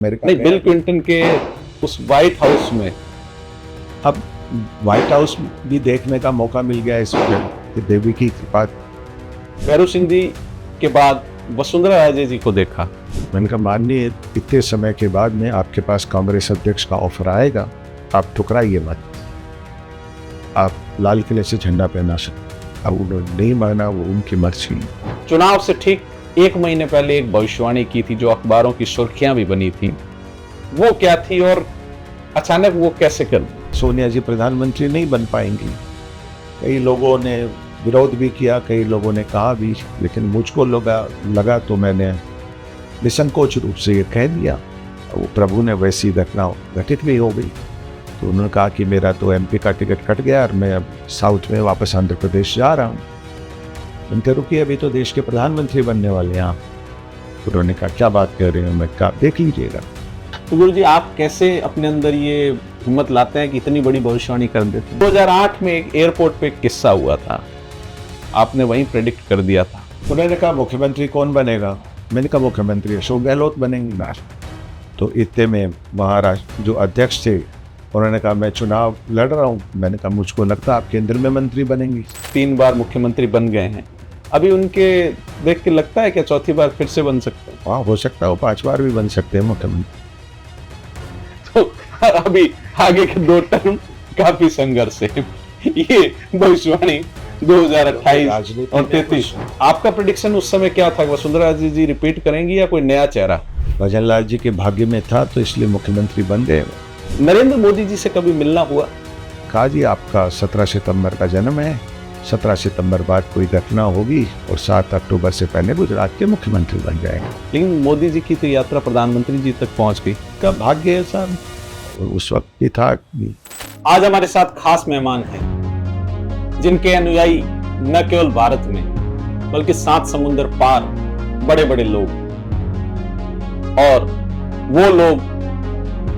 नहीं, bill Clinton के उस व्हाइट हाउस में अब व्हाइट हाउस भी देखने का मौका मिल गया इस वजह कि देवी की कृपा। भैरू सिंह जी के बाद वसुंधरा राजे जी को देखा। मैंने कहा माननीय, इतने समय के बाद में आपके पास कांग्रेस अध्यक्ष का ऑफर आएगा, आप ठुकराइए मत, आप लाल किले से झंडा पहना सकते। अब उन्होंने नहीं माना, वो उनकी मर्जी। चुनाव से ठीक 1 महीने पहले एक भविष्यवाणी की थी जो अखबारों की सुर्खियां भी बनी थी, वो क्या थी और अचानक वो कैसे कर दी? सोनिया जी प्रधानमंत्री नहीं बन पाएंगी। कई लोगों ने विरोध भी किया, कई लोगों ने कहा भी, लेकिन मुझको लगा तो मैंने निसंकोच रूप से ये कह दिया। वो प्रभु ने वैसी घटना घटित भी हो गई। तो उन्होंने कहा कि मेरा तो एमपी का टिकट कट गया और मैं अब साउथ में वापस आंध्र प्रदेश जा रहा हूँ। उनके रुकिए, अभी तो देश के प्रधानमंत्री बनने वाले हैं आप। उन्होंने कहा क्या बात कर रहे हो? मैं कहा देख लीजिएगा। तो गुरु जी, आप कैसे अपने अंदर ये हिम्मत लाते हैं कि इतनी बड़ी भविष्यवाणी कर देते हैं? 2008 में एक एयरपोर्ट पे एक किस्सा हुआ था, आपने वहीं प्रेडिक्ट कर दिया था। उन्होंने कहा मुख्यमंत्री कौन बनेगा? मैंने कहा मुख्यमंत्री अशोक गहलोत बनेंगे। तो इतने में महाराष्ट्र जो अध्यक्ष थे उन्होंने कहा मैं चुनाव लड़ रहा हूँ। मैंने कहा मुझको लगता है आप केंद्र में मंत्री बनेंगी। 3 बार मुख्यमंत्री बन गए हैं, अभी उनके देख के लगता है कि चौथी बार फिर से बन सकते हैं? हाँ, हो सकता है वो 5 बार भी बन सकते हैं मुख्यमंत्री। तो अभी आगे के 2 टर्म काफी संघर्ष है। ये भविष्यवाणी 2028 और 33, आपका प्रेडिक्शन उस समय क्या था? वसुंधरा जी रिपीट करेंगी या कोई नया चेहरा? भजन लाल जी के भाग्य में था तो इसलिए मुख्यमंत्री बन गए। नरेंद्र मोदी जी से कभी मिलना हुआ? कहा जी आपका 17 सितंबर का जन्म है, 17 सितंबर बाद कोई घटना होगी और 7 अक्टूबर से पहले गुजरात के मुख्यमंत्री बन जाएंगे। लेकिन मोदी जी की तो यात्रा प्रधानमंत्री जी तक पहुंच गई। का भाग्य है साहब, उस वक्त ही था। आज हमारे साथ खास मेहमान हैं जिनके अनुयायी न केवल भारत में बल्कि 7 समुंदर पार बड़े बड़े लोग, और वो लोग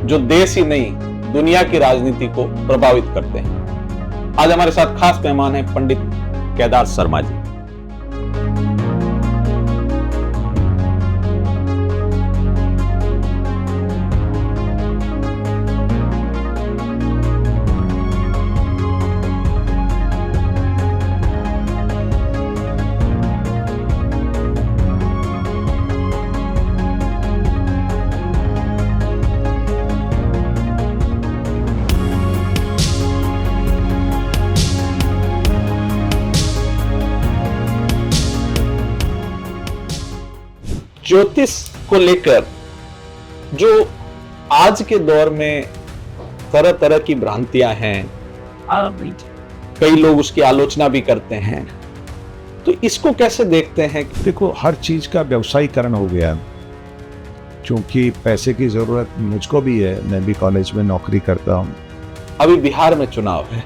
जो देश ही नहीं दुनिया की राजनीति को प्रभावित करते हैं। आज हमारे साथ खास मेहमान हैं पंडित केदार शर्मा जी। ज्योतिष को लेकर जो आज के दौर में तरह तरह की भ्रांतियां हैं, कई लोग उसकी आलोचना भी करते हैं, तो इसको कैसे देखते हैं? देखो, हर चीज का व्यवसायीकरण हो गया। क्योंकि पैसे की जरूरत मुझको भी है, मैं भी कॉलेज में नौकरी करता हूँ। अभी बिहार में चुनाव है,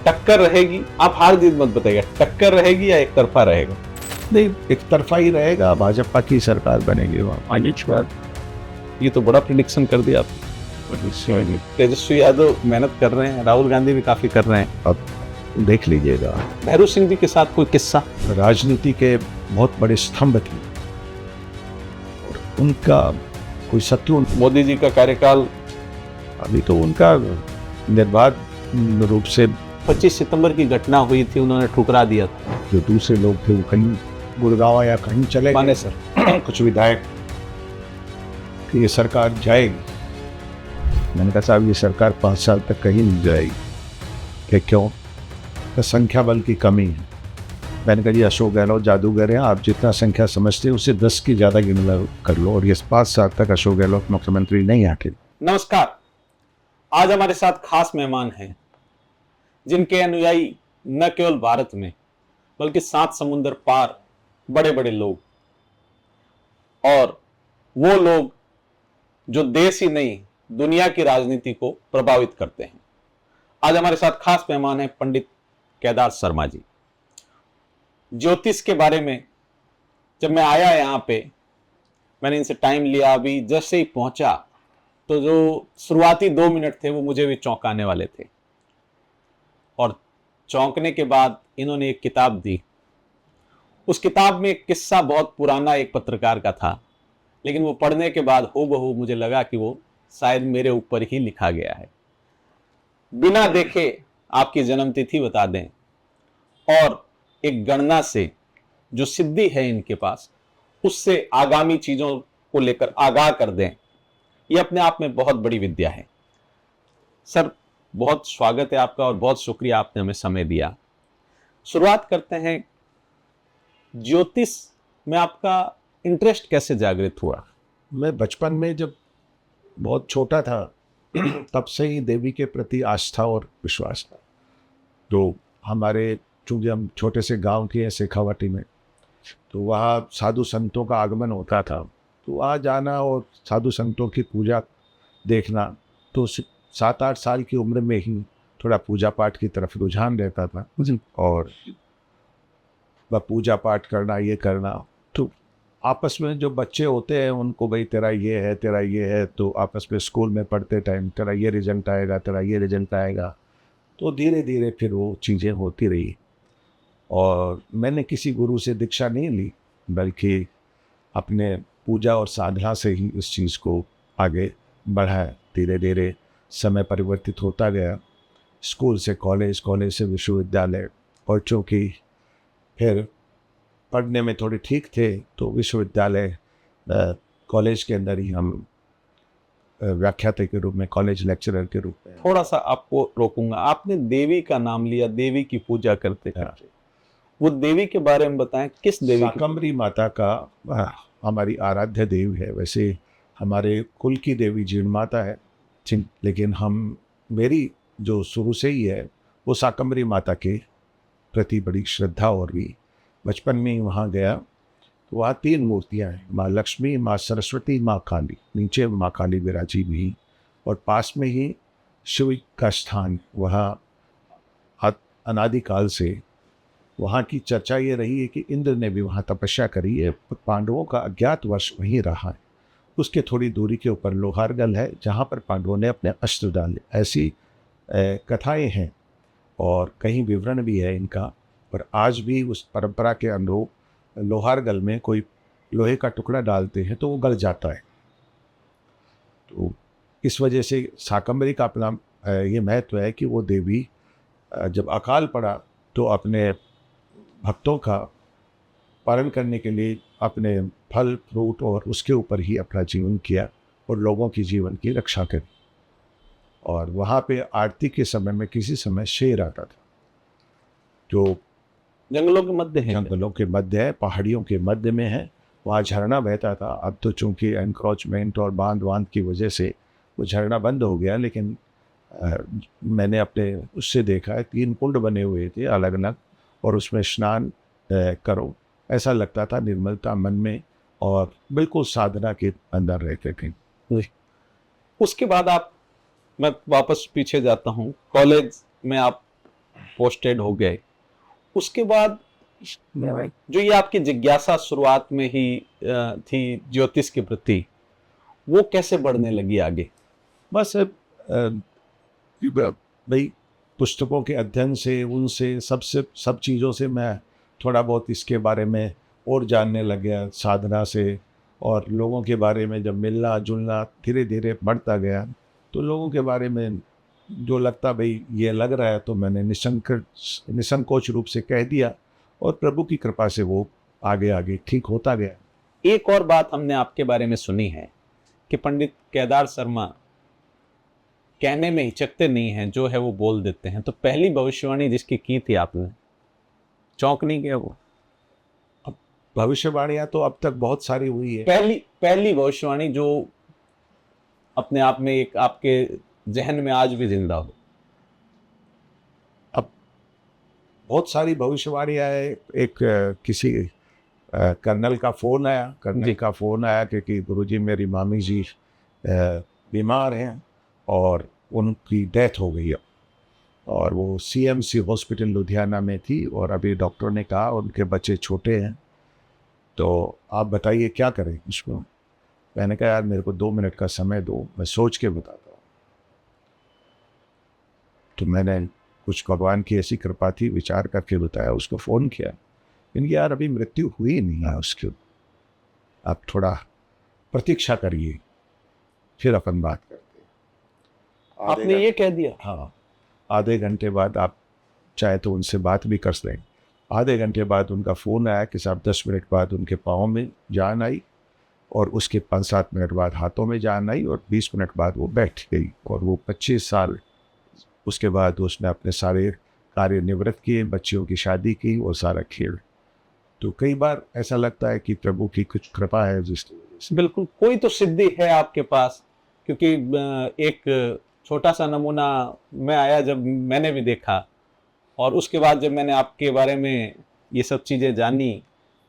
टक्कर रहेगी? आप हार जीत मत बताइएगा, टक्कर रहेगी या एक तरफा रहेगा? नहीं, एक तरफा ही रहेगा, भाजपा की सरकार बनेगी वहाँ। ये तो बड़ा प्रिडिक्शन कर दिया आपने। तेजस्वी यादव मेहनत कर रहे हैं, राहुल गांधी भी काफी कर रहे हैं। अब देख लीजिएगा। भैरू सिंह जी के साथ कोई किस्सा? राजनीति के बहुत बड़े स्तंभ थे और उनका कोई शत्रु। मोदी जी का कार्यकाल अभी तो उनका निर्बाध रूप से 25 सितंबर की घटना हुई थी, उन्होंने ठुकरा दिया था। जो दूसरे लोग थे वो कहीं गुड़गांव या कहीं चले माने सर कुछ विधायक कि ये सरकार जाएगी। मैंने कहा साहब ये सरकार 5 साल तक कहीं नहीं जाएगी। कि क्यों? तो संख्या बल की कमी है। मैंने कहा जी अशोक गहलोत जादूगर हैं, आप जितना संख्या समझते हैं उससे 10 की ज़्यादा गिनना कर लो और ये 5 साल तक अशोक गहलोत मुख्यमंत्री नहीं हटे। नमस्कार, आज हमारे साथ खास मेहमान हैं जिनके अनुयायी न केवल भारत में बल्कि 7 समुंदर पार बड़े बड़े लोग, और वो लोग जो देश ही नहीं दुनिया की राजनीति को प्रभावित करते हैं। आज हमारे साथ खास मेहमान हैं पंडित केदार शर्मा जी। ज्योतिष के बारे में जब मैं आया यहाँ पे, मैंने इनसे टाइम लिया, अभी जैसे ही पहुंचा तो जो शुरुआती 2 मिनट थे वो मुझे भी चौंकाने वाले थे, और चौंकने के बाद इन्होंने एक किताब दी। उस किताब में एक किस्सा बहुत पुराना एक पत्रकार का था लेकिन वो पढ़ने के बाद हूबहू मुझे लगा कि वो शायद मेरे ऊपर ही लिखा गया है। बिना देखे आपकी जन्मतिथि बता दें और एक गणना से जो सिद्धि है इनके पास, उससे आगामी चीजों को लेकर आगाह कर दें, ये अपने आप में बहुत बड़ी विद्या है। सर, बहुत स्वागत है आपका और बहुत शुक्रिया आपने हमें समय दिया। शुरुआत करते हैं, ज्योतिष में आपका इंटरेस्ट कैसे जागृत हुआ? मैं बचपन में जब बहुत छोटा था तब से ही देवी के प्रति आस्था और विश्वास था। तो हमारे, चूँकि हम छोटे से गांव के हैं शेखावाटी में, तो वहाँ साधु संतों का आगमन होता था, तो वहाँ जाना और साधु संतों की पूजा देखना, तो 7-8 साल की उम्र में ही थोड़ा पूजा पाठ की तरफ रुझान रहता था और वह पूजा पाठ करना, ये करना। तो आपस में जो बच्चे होते हैं उनको, भाई तेरा ये है, तेरा ये है, तो आपस में स्कूल में पढ़ते टाइम तेरा ये रिजल्ट आएगा, तेरा ये रिजल्ट आएगा, तो धीरे धीरे फिर वो चीज़ें होती रही। और मैंने किसी गुरु से दीक्षा नहीं ली, बल्कि अपने पूजा और साधना से ही इस चीज़ को आगे बढ़ाया। धीरे धीरे समय परिवर्तित होता गया, स्कूल से कॉलेज, कॉलेज से विश्वविद्यालय, और चूँकि फिर पढ़ने में थोड़े ठीक थे तो विश्वविद्यालय कॉलेज के अंदर ही हम व्याख्याता के रूप में, कॉलेज लेक्चरर के रूप में। थोड़ा सा आपको रोकूंगा, आपने देवी का नाम लिया, देवी की पूजा करते करते, वो देवी के बारे में बताएं, किस देवी? शाकंभरी माता का हमारी आराध्य देवी है। वैसे हमारे कुल की देवी जीण माता है, लेकिन मेरी जो शुरू से ही है वो शाकंभरी माता के प्रति बड़ी श्रद्धा। और भी बचपन में ही वहाँ गया तो वहाँ 3 मूर्तियाँ हैं, माँ लक्ष्मी, माँ सरस्वती, माँ काली। नीचे माँ काली विराजी हुई और पास में ही शिव का स्थान। वहाँ अनादिकाल से वहाँ की चर्चा ये रही है कि इंद्र ने भी वहाँ तपस्या करी है। पांडवों का अज्ञातवश वहीं रहा है। उसके थोड़ी दूरी के ऊपर लोहारगल है, जहाँ पर पांडवों ने अपने अस्त्र डाले। ऐसी कथाएं हैं और कहीं विवरण भी है इनका। पर आज भी उस परंपरा के अनुरूप लोहारगल में कोई लोहे का टुकड़ा डालते हैं तो वो गल जाता है। तो इस वजह से शाकंभरी का अपना ये महत्व है कि वो देवी जब अकाल पड़ा तो अपने भक्तों का पालन करने के लिए अपने फल फ्रूट और उसके ऊपर ही अपना जीवन किया और लोगों की जीवन की रक्षा करी। और वहाँ पे आरती के समय में किसी समय शेर आता था, जो जंगलों के मध्य है, जंगलों के मध्य है, पहाड़ियों के मध्य में है। वहाँ झरना बहता था। अब तो चूंकि एनक्रोचमेंट और बांध की वजह से वो झरना बंद हो गया, लेकिन मैंने अपने उससे देखा है 3 कुंड बने हुए थे अलग अलग, और उसमें स्नान करो, ऐसा लगता था निर्मलता मन में, और बिल्कुल साधना के अंदर रहते थे। उसके बाद मैं वापस पीछे जाता हूँ, कॉलेज में आप पोस्टेड हो गए। उसके बाद जो ये आपकी जिज्ञासा शुरुआत में ही थी ज्योतिष के प्रति, वो कैसे बढ़ने लगी आगे? बस भाई पुस्तकों के अध्ययन से, उनसे सब चीज़ों से मैं थोड़ा बहुत इसके बारे में और जानने लग गया, साधना से। और लोगों के बारे में जब मिलना जुलना धीरे धीरे बढ़ता गया, तो लोगों के बारे में जो लगता भाई ये लग रहा है, तो मैंने निसंकोच रूप से कह दिया, और प्रभु की कृपा से वो आगे आगे ठीक होता गया। एक और बात हमने आपके बारे में सुनी है कि पंडित केदार शर्मा कहने में हिचकते नहीं हैं, जो है वो बोल देते हैं। तो पहली भविष्यवाणी जिसकी की थी आपने, चौंक नहीं गया वो? अब भविष्यवाणियां तो अब तक बहुत सारी हुई है। पहली भविष्यवाणी जो अपने आप में एक आपके जहन में आज भी जिंदा हो? अब बहुत सारी भविष्यवाणियां है। एक किसी कर्नल का फ़ोन आया कि गुरुजी मेरी मामी जी बीमार हैं और उनकी डेथ हो गई है, और वो CMC हॉस्पिटल लुधियाना में थी, और अभी डॉक्टर ने कहा उनके बच्चे छोटे हैं, तो आप बताइए क्या करें इसको। मैंने कहा यार मेरे को 2 मिनट का समय दो, मैं सोच के बताता हूँ। तो मैंने कुछ भगवान की ऐसी कृपा थी, विचार करके बताया, उसको फ़ोन किया। लेकिन यार अभी मृत्यु हुई नहीं है उसकी, अब थोड़ा प्रतीक्षा करिए, फिर अपन बात करते हैं। आपने ये कह दिया? हाँ, आधे घंटे बाद आप चाहे तो उनसे बात भी कर लें। आधे घंटे बाद उनका फ़ोन आया कि साहब 10 मिनट बाद उनके पाँव में जान आई, और उसके 5-7 मिनट बाद हाथों में जान आई, और 20 मिनट बाद वो बैठ गई। और वो 25 साल उसके बाद उसने अपने सारे कार्य निवृत्त किए, बच्चियों की शादी की, वो सारा खेल। तो कई बार ऐसा लगता है कि प्रभु की कुछ कृपा है जिसकी वजह से। बिल्कुल, कोई तो सिद्धि है आपके पास, क्योंकि एक छोटा सा नमूना मैं आया जब मैंने भी देखा, और उसके बाद जब मैंने आपके बारे में ये सब चीज़ें जानी,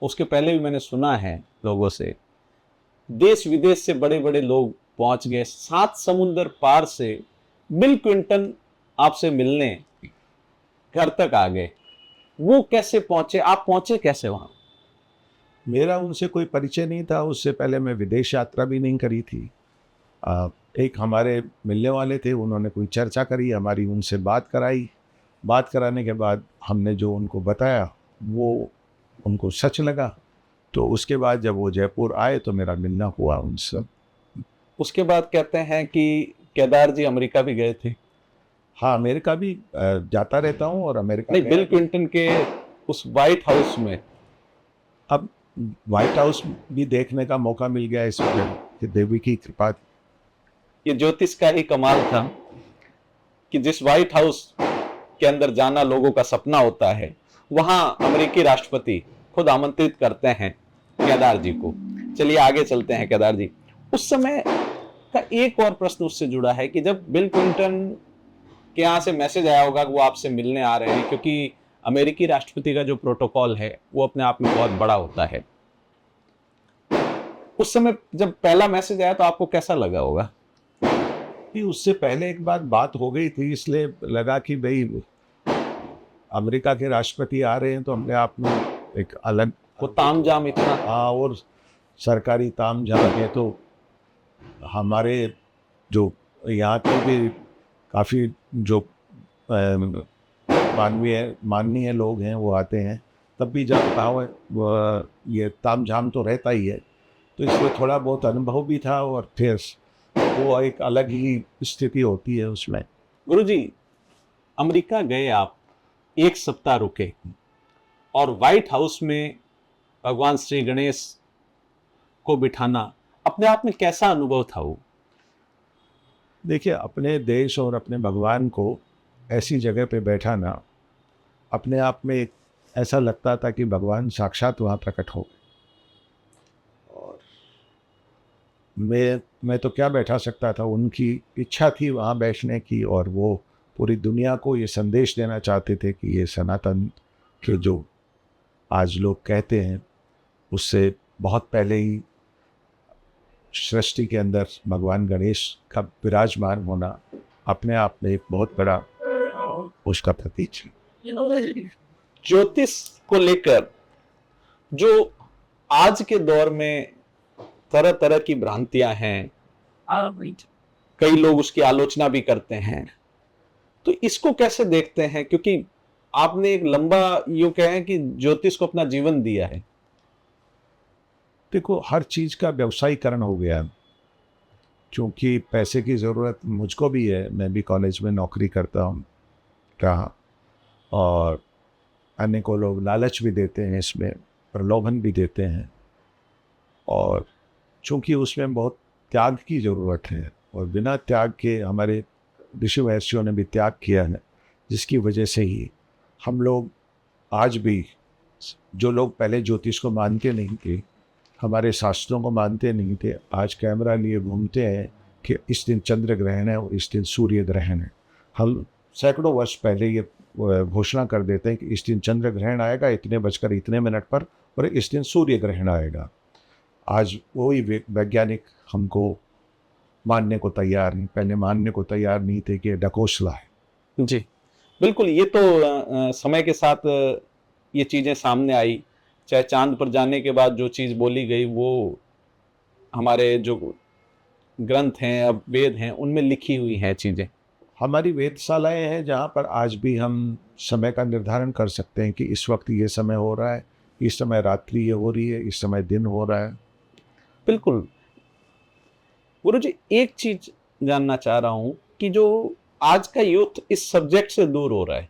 उसके पहले भी मैंने सुना है लोगों से, देश विदेश से बड़े बड़े लोग पहुंच गए, 7 समुंदर पार से बिल क्लिंटन आपसे मिलने घर तक आ गए। वो कैसे पहुंचे? आप पहुंचे कैसे वहां? मेरा उनसे कोई परिचय नहीं था, उससे पहले मैं विदेश यात्रा भी नहीं करी थी। एक हमारे मिलने वाले थे, उन्होंने कोई चर्चा करी, हमारी उनसे बात कराई। बात कराने के बाद हमने जो उनको बताया वो उनको सच लगा। तो उसके बाद जब वो जयपुर आए तो मेरा मिलना हुआ उनसे। उसके बाद कहते हैं कि केदार जी अमेरिका भी गए थे। हाँ, अमेरिका भी जाता रहता हूँ, और अमेरिका नहीं, गया बिल भी। क्लिंटन के उस व्हाइट हाउस में। अब व्हाइट हाउस भी देखने का मौका मिल गया इस वजह कि देवी की कृपा। ये ज्योतिष का ही कमाल था कि जिस व्हाइट हाउस के अंदर जाना लोगों का सपना होता है, वहां अमेरिकी राष्ट्रपति खुद आमंत्रित करते हैं केदार जी को। चलिए आगे चलते हैं केदार जी। उस समय का एक और प्रश्न उससे जुड़ा है कि जब बिल क्लिंटन के यहाँ से मैसेज आया होगा कि वो आपसे मिलने आ रहे हैं, क्योंकि अमेरिकी राष्ट्रपति का जो प्रोटोकॉल है वो अपने आप में बहुत बड़ा होता है। उस समय जब पहला मैसेज आया तो आपको कैसा लगा होगा? कि उससे पहले एक बात हो गई थी, इसलिए लगा कि भाई अमेरिका के राष्ट्रपति आ रहे हैं तो अपने आप में एक अलग वो तामझाम इतना। हाँ, और सरकारी तामझाम है। तो हमारे जो यहाँ के भी काफ़ी जो माननीय लोग हैं वो आते हैं, तब भी जब ये तामझाम तो रहता ही है। तो इसमें थोड़ा बहुत अनुभव भी था, और फिर वो एक अलग ही स्थिति होती है उसमें। गुरुजी, अमेरिका गए आप, 1 सप्ताह रुके, और व्हाइट हाउस में भगवान श्री गणेश को बिठाना अपने आप में कैसा अनुभव था वो? देखिए, अपने देश और अपने भगवान को ऐसी जगह पे बैठाना अपने आप में एक ऐसा लगता था कि भगवान साक्षात वहाँ प्रकट हो गए। और मैं तो क्या बैठा सकता था, उनकी इच्छा थी वहाँ बैठने की, और वो पूरी दुनिया को ये संदेश देना चाहते थे कि ये सनातन के जो आज लोग कहते हैं उससे बहुत पहले ही सृष्टि के अंदर भगवान गणेश का विराजमान होना अपने आप में एक बहुत बड़ा उसका प्रतीक है। ज्योतिष को लेकर जो आज के दौर में तरह तरह की भ्रांतियां हैं, कई लोग उसकी आलोचना भी करते हैं, तो इसको कैसे देखते हैं? क्योंकि आपने एक लंबा यूं कहें कि ज्योतिष को अपना जीवन दिया है। देखो, हर चीज़ का व्यवसायीकरण हो गया, क्योंकि पैसे की ज़रूरत मुझको भी है। मैं भी कॉलेज में नौकरी करता हूँ रहा, और अन्य को लोग लालच भी देते हैं, इसमें प्रलोभन भी देते हैं, और चूँकि उसमें बहुत त्याग की ज़रूरत है, और बिना त्याग के हमारे ऋषि महर्षियों ने भी त्याग किया है, जिसकी वजह से ही हम लोग आज भी, जो लोग पहले ज्योतिष को मानते नहीं थे, हमारे शास्त्रों को मानते नहीं थे, आज कैमरा लिए घूमते हैं कि इस दिन चंद्र ग्रहण है और इस दिन सूर्य ग्रहण है। हम सैकड़ों वर्ष पहले ये घोषणा कर देते हैं कि इस दिन चंद्र ग्रहण आएगा इतने बजकर इतने मिनट पर, और इस दिन सूर्य ग्रहण आएगा। आज वही वैज्ञानिक हमको मानने को तैयार नहीं, पहले मानने को तैयार नहीं थे कि डकोसला है। जी बिल्कुल, ये तो समय के साथ ये चीजें सामने आई। चाहे चांद पर जाने के बाद जो चीज बोली गई वो हमारे जो ग्रंथ हैं, अब वेद हैं, उनमें लिखी हुई हैं चीजें। हमारी वेधशालाएं हैं जहाँ पर आज भी हम समय का निर्धारण कर सकते हैं कि इस वक्त ये समय हो रहा है, इस समय रात्रि ये हो रही है, इस समय दिन हो रहा है। बिल्कुल, गुरु जी, एक चीज जानना चाह रहा हूं कि जो आज का यूथ इस सब्जेक्ट से दूर हो रहा है,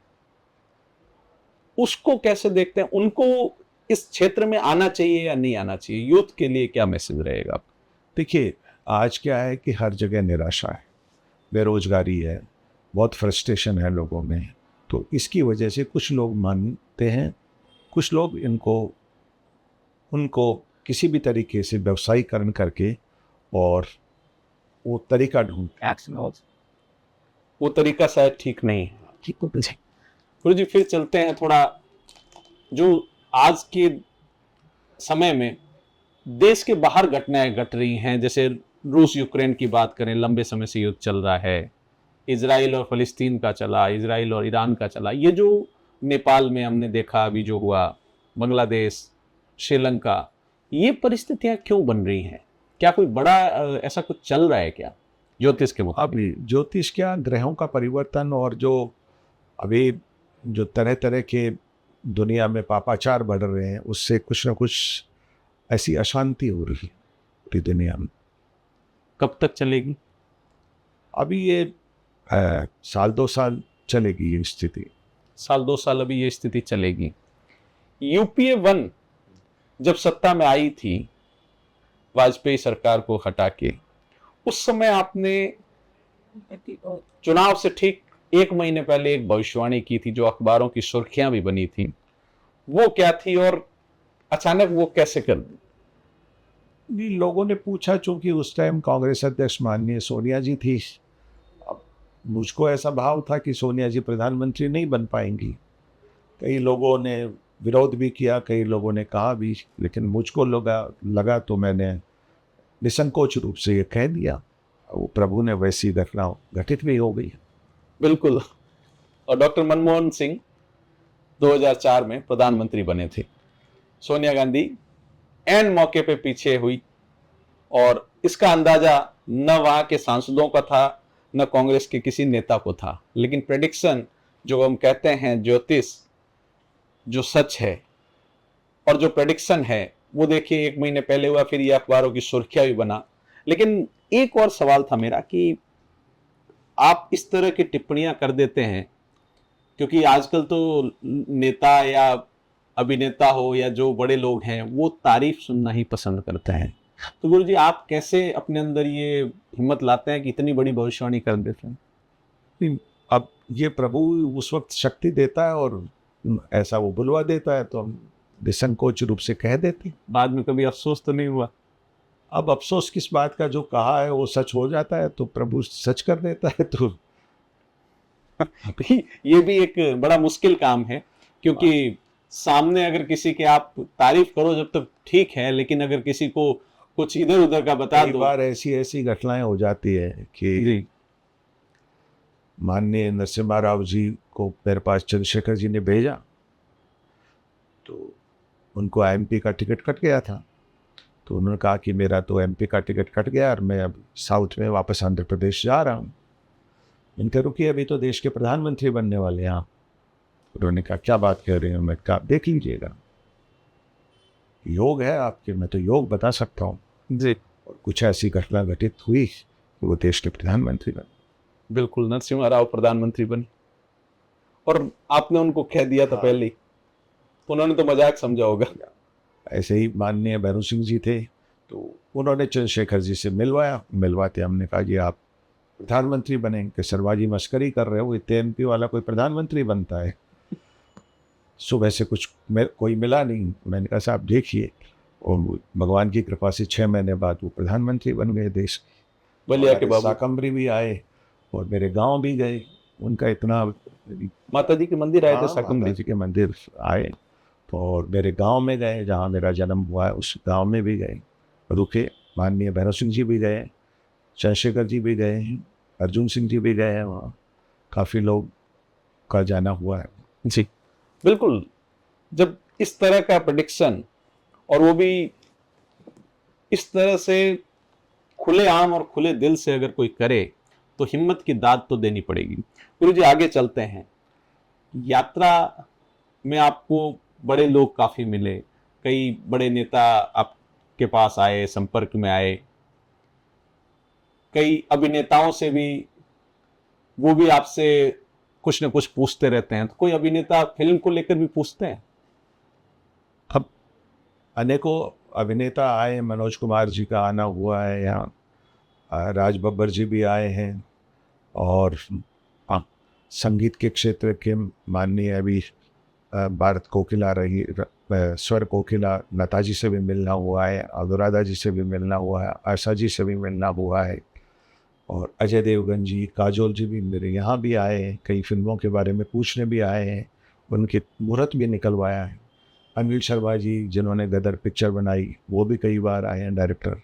उसको कैसे देखते हैं? उनको इस क्षेत्र में आना चाहिए या नहीं आना चाहिए? यूथ के लिए क्या मैसेज रहेगा? देखिए, आज क्या है कि हर जगह निराशा है, बेरोजगारी है, बहुत फ्रस्ट्रेशन है लोगों में। तो इसकी वजह से कुछ लोग मानते हैं, कुछ लोग उनको किसी भी तरीके से व्यवसायीकरण करके और वो तरीका ढूंढते हैं। वो तरीका शायद ठीक नहीं है। गुरु जी, फिर चलते हैं थोड़ा, जो आज के समय में देश के बाहर घटनाएं घट रही हैं, जैसे रूस यूक्रेन की बात करें, लंबे समय से युद्ध चल रहा है, इजराइल और फलस्तीन का चला, इजराइल और ईरान का चला, ये जो नेपाल में हमने देखा अभी जो हुआ, बांग्लादेश, श्रीलंका, ये परिस्थितियां क्यों बन रही हैं? क्या कोई बड़ा ऐसा कुछ चल रहा है क्या ज्योतिष के मुताबिक? अभी ज्योतिष क्या, ग्रहों का परिवर्तन और जो अभी जो तरह तरह के दुनिया में पापाचार बढ़ रहे हैं, उससे कुछ ना कुछ ऐसी अशांति हो रही है पूरी दुनिया में। कब तक चलेगी? अभी ये साल 2 साल चलेगी ये स्थिति। साल 2 साल अभी ये स्थिति चलेगी। यूपीए 1 जब सत्ता में आई थी, वाजपेयी सरकार को हटा के, उस समय आपने चुनाव से ठीक 1 महीने पहले एक भविष्यवाणी की थी जो अखबारों की सुर्खियां भी बनी थी। वो क्या थी और अचानक वो कैसे कर दी? लोगों ने पूछा, चूंकि उस टाइम कांग्रेस अध्यक्ष माननीय सोनिया जी थी, अब मुझको ऐसा भाव था कि सोनिया जी प्रधानमंत्री नहीं बन पाएंगी। कई लोगों ने विरोध भी किया, कई लोगों ने कहा भी, लेकिन मुझको लगा तो मैंने निसंकोच रूप से ये कह दिया। वो प्रभु ने वैसी घटना घटित भी हो गई। बिल्कुल। और डॉक्टर मनमोहन सिंह 2004 में प्रधानमंत्री बने थे। सोनिया गांधी एन मौके पे पीछे हुई, और इसका अंदाजा न वहां के सांसदों का था, न कांग्रेस के किसी नेता को था। लेकिन प्रेडिक्शन, जो हम कहते हैं ज्योतिष, जो सच है और जो प्रेडिक्शन है, वो देखिए 1 महीने पहले हुआ, फिर ये अखबारों की सुर्खियां भी बना। लेकिन एक और सवाल था मेरा कि आप इस तरह की टिप्पणियां कर देते हैं, क्योंकि आजकल तो नेता या अभिनेता हो या जो बड़े लोग हैं, वो तारीफ सुनना ही पसंद करते हैं। तो गुरु जी, आप कैसे अपने अंदर ये हिम्मत लाते हैं कि इतनी बड़ी भविष्यवाणी कर देते हैं? अब ये प्रभु उस वक्त शक्ति देता है और ऐसा वो बुलवा देता है, तो हम निसंकोच रूप से कह देते। बाद में कभी अफसोस तो नहीं हुआ? अब अफसोस किस बात का, जो कहा है वो सच हो जाता है, तो प्रभु सच कर देता है। तो ये भी एक बड़ा मुश्किल काम है, क्योंकि सामने अगर किसी के आप तारीफ करो जब तक ठीक है, लेकिन अगर किसी को कुछ इधर उधर का बता कई दो। बार ऐसी घटनाएं हो जाती है कि माननीय नरसिम्हा राव जी को मेरे पास चंद्रशेखर जी ने भेजा, तो उनको एमपी का टिकट कट गया था। तो उन्होंने कहा कि मेरा तो एमपी का टिकट कट गया और मैं अब साउथ में वापस आंध्र प्रदेश जा रहा हूँ। इनके रुकिए, अभी तो देश के प्रधानमंत्री बनने वाले हैं आप। उन्होंने कहा क्या बात कर रहे हो? मैं कहा देख लीजिएगा, योग है आपके, मैं तो योग बता सकता हूँ जी। और कुछ ऐसी घटना घटित हुई कि वो देश के प्रधानमंत्री बने। बिल्कुल, नरसिम्हा राव प्रधानमंत्री बने और आपने उनको कह दिया था पहले ही, उन्होंने तो मजाक समझा होगा। ऐसे ही माननीय भैरू सिंह जी थे, तो उन्होंने चंद्रशेखर जी से मिलवाते हमने कहा जी आप प्रधानमंत्री बनेंगे, सरवाजी मस्करी कर रहे हो, इतने एमपी वाला कोई प्रधानमंत्री बनता है? सुबह से कोई मिला नहीं। मैंने कहा साहब देखिए, और भगवान की कृपा से 6 महीने बाद वो प्रधानमंत्री बन गए देश के। बलिया के बाबू साकम्बरी भी आए और मेरे गांव भी गए। उनका इतना, माता जी के मंदिर आए थे, साकम्बरी जी के मंदिर आए, और मेरे गांव में गए, जहां मेरा जन्म हुआ है उस गांव में भी गए, रुके। माननीय भैरव सिंह जी भी गए, चंद्रशेखर जी भी गए हैं, अर्जुन सिंह जी भी गए हैं, वहाँ काफ़ी लोग का जाना हुआ है। जी बिल्कुल। जब इस तरह का प्रेडिक्शन, और वो भी इस तरह से खुले आम और खुले दिल से अगर कोई करे, तो हिम्मत की दाद तो देनी पड़ेगी। गुरु जी, आगे चलते हैं। यात्रा में आपको बड़े लोग काफी मिले, कई बड़े नेता आपके पास आए, संपर्क में आए। कई अभिनेताओं से भी, वो भी आपसे कुछ न कुछ पूछते रहते हैं, तो कोई अभिनेता फिल्म को लेकर भी पूछते हैं? अब अनेकों अभिनेता आए, मनोज कुमार जी का आना हुआ है यहाँ, राज बब्बर जी भी आए हैं, और संगीत के क्षेत्र के माननीय अभी भारत कोकिला रही स्वर कोकिला लता जी से भी मिलना हुआ है, अनुराधा जी से भी मिलना हुआ है, आशा जी से भी मिलना हुआ है, और अजय देवगन जी, काजोल जी भी मेरे यहाँ भी आए हैं, कई फिल्मों के बारे में पूछने भी आए हैं, उनकी मुहूर्त भी निकलवाया है। अनिल शर्मा जी जिन्होंने गदर पिक्चर बनाई, वो भी कई बार आए हैं डायरेक्टर।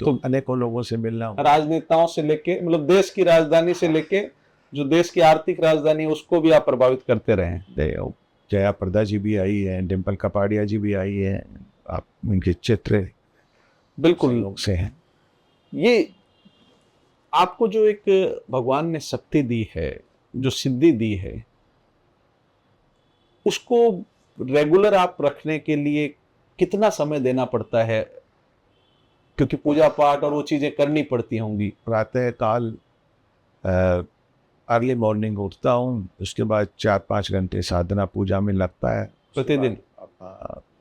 तो अनेकों लोगों से मिलना हुआ। राजनेताओं से लेके, मतलब देश की राजधानी से लेके जो देश की आर्थिक राजधानी है उसको भी आप प्रभावित करते रहे हैं। जया प्रदा जी भी आई है, डिम्पल कपाड़िया जी भी आई है, आप उनके चित्र बिल्कुल लोग से हैं। ये आपको जो एक भगवान ने शक्ति दी है, जो सिद्धि दी है, उसको रेगुलर आप रखने के लिए कितना समय देना पड़ता है? क्योंकि पूजा पाठ और वो चीजें करनी पड़ती होंगी। प्रातः काल अर्ली मॉर्निंग उठता हूँ, उसके बाद 4-5 घंटे साधना पूजा में लगता है प्रतिदिन।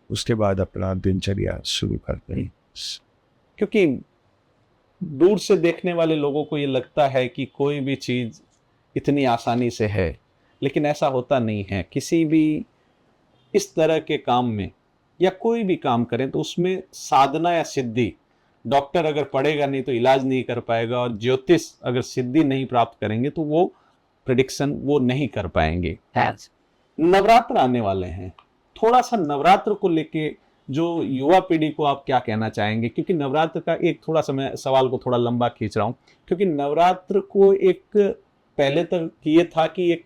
उसके बाद अपना दिनचर्या शुरू करते हैं। क्योंकि दूर से देखने वाले लोगों को ये लगता है कि कोई भी चीज इतनी आसानी से है, लेकिन ऐसा होता नहीं है। किसी भी इस तरह के काम में या कोई भी काम करें तो उसमें साधना या सिद्धि, डॉक्टर अगर पढ़ेगा नहीं तो इलाज नहीं कर पाएगा, और ज्योतिष अगर सिद्धि नहीं प्राप्त करेंगे तो वो प्रेडिक्शन वो नहीं कर पाएंगे। नवरात्र आने वाले हैं, थोड़ा सा नवरात्र को लेके जो युवा पीढ़ी को आप क्या कहना चाहेंगे? क्योंकि नवरात्र का एक थोड़ा सा, मैं सवाल को थोड़ा लंबा खींच रहा हूँ, क्योंकि नवरात्र को एक पहले तक ये था कि एक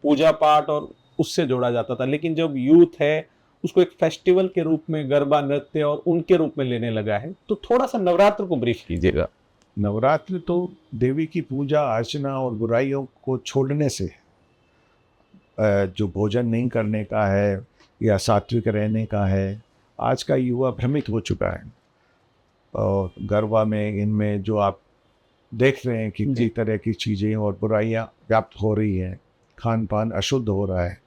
पूजा पाठ और उससे जोड़ा जाता था, लेकिन जब यूथ है उसको एक फेस्टिवल के रूप में, गरबा नृत्य और उनके रूप में लेने लगा है। तो थोड़ा सा नवरात्र को ब्रीफ कीजिएगा। नवरात्र तो देवी की पूजा अर्चना और बुराइयों को छोड़ने से, जो भोजन नहीं करने का है या सात्विक रहने का है, आज का युवा भ्रमित हो चुका है। और गरबा में, इनमें जो आप देख रहे हैं कि कई तरह की चीज़ें और बुराइयाँ व्याप्त हो रही हैं, खान पान अशुद्ध हो रहा है,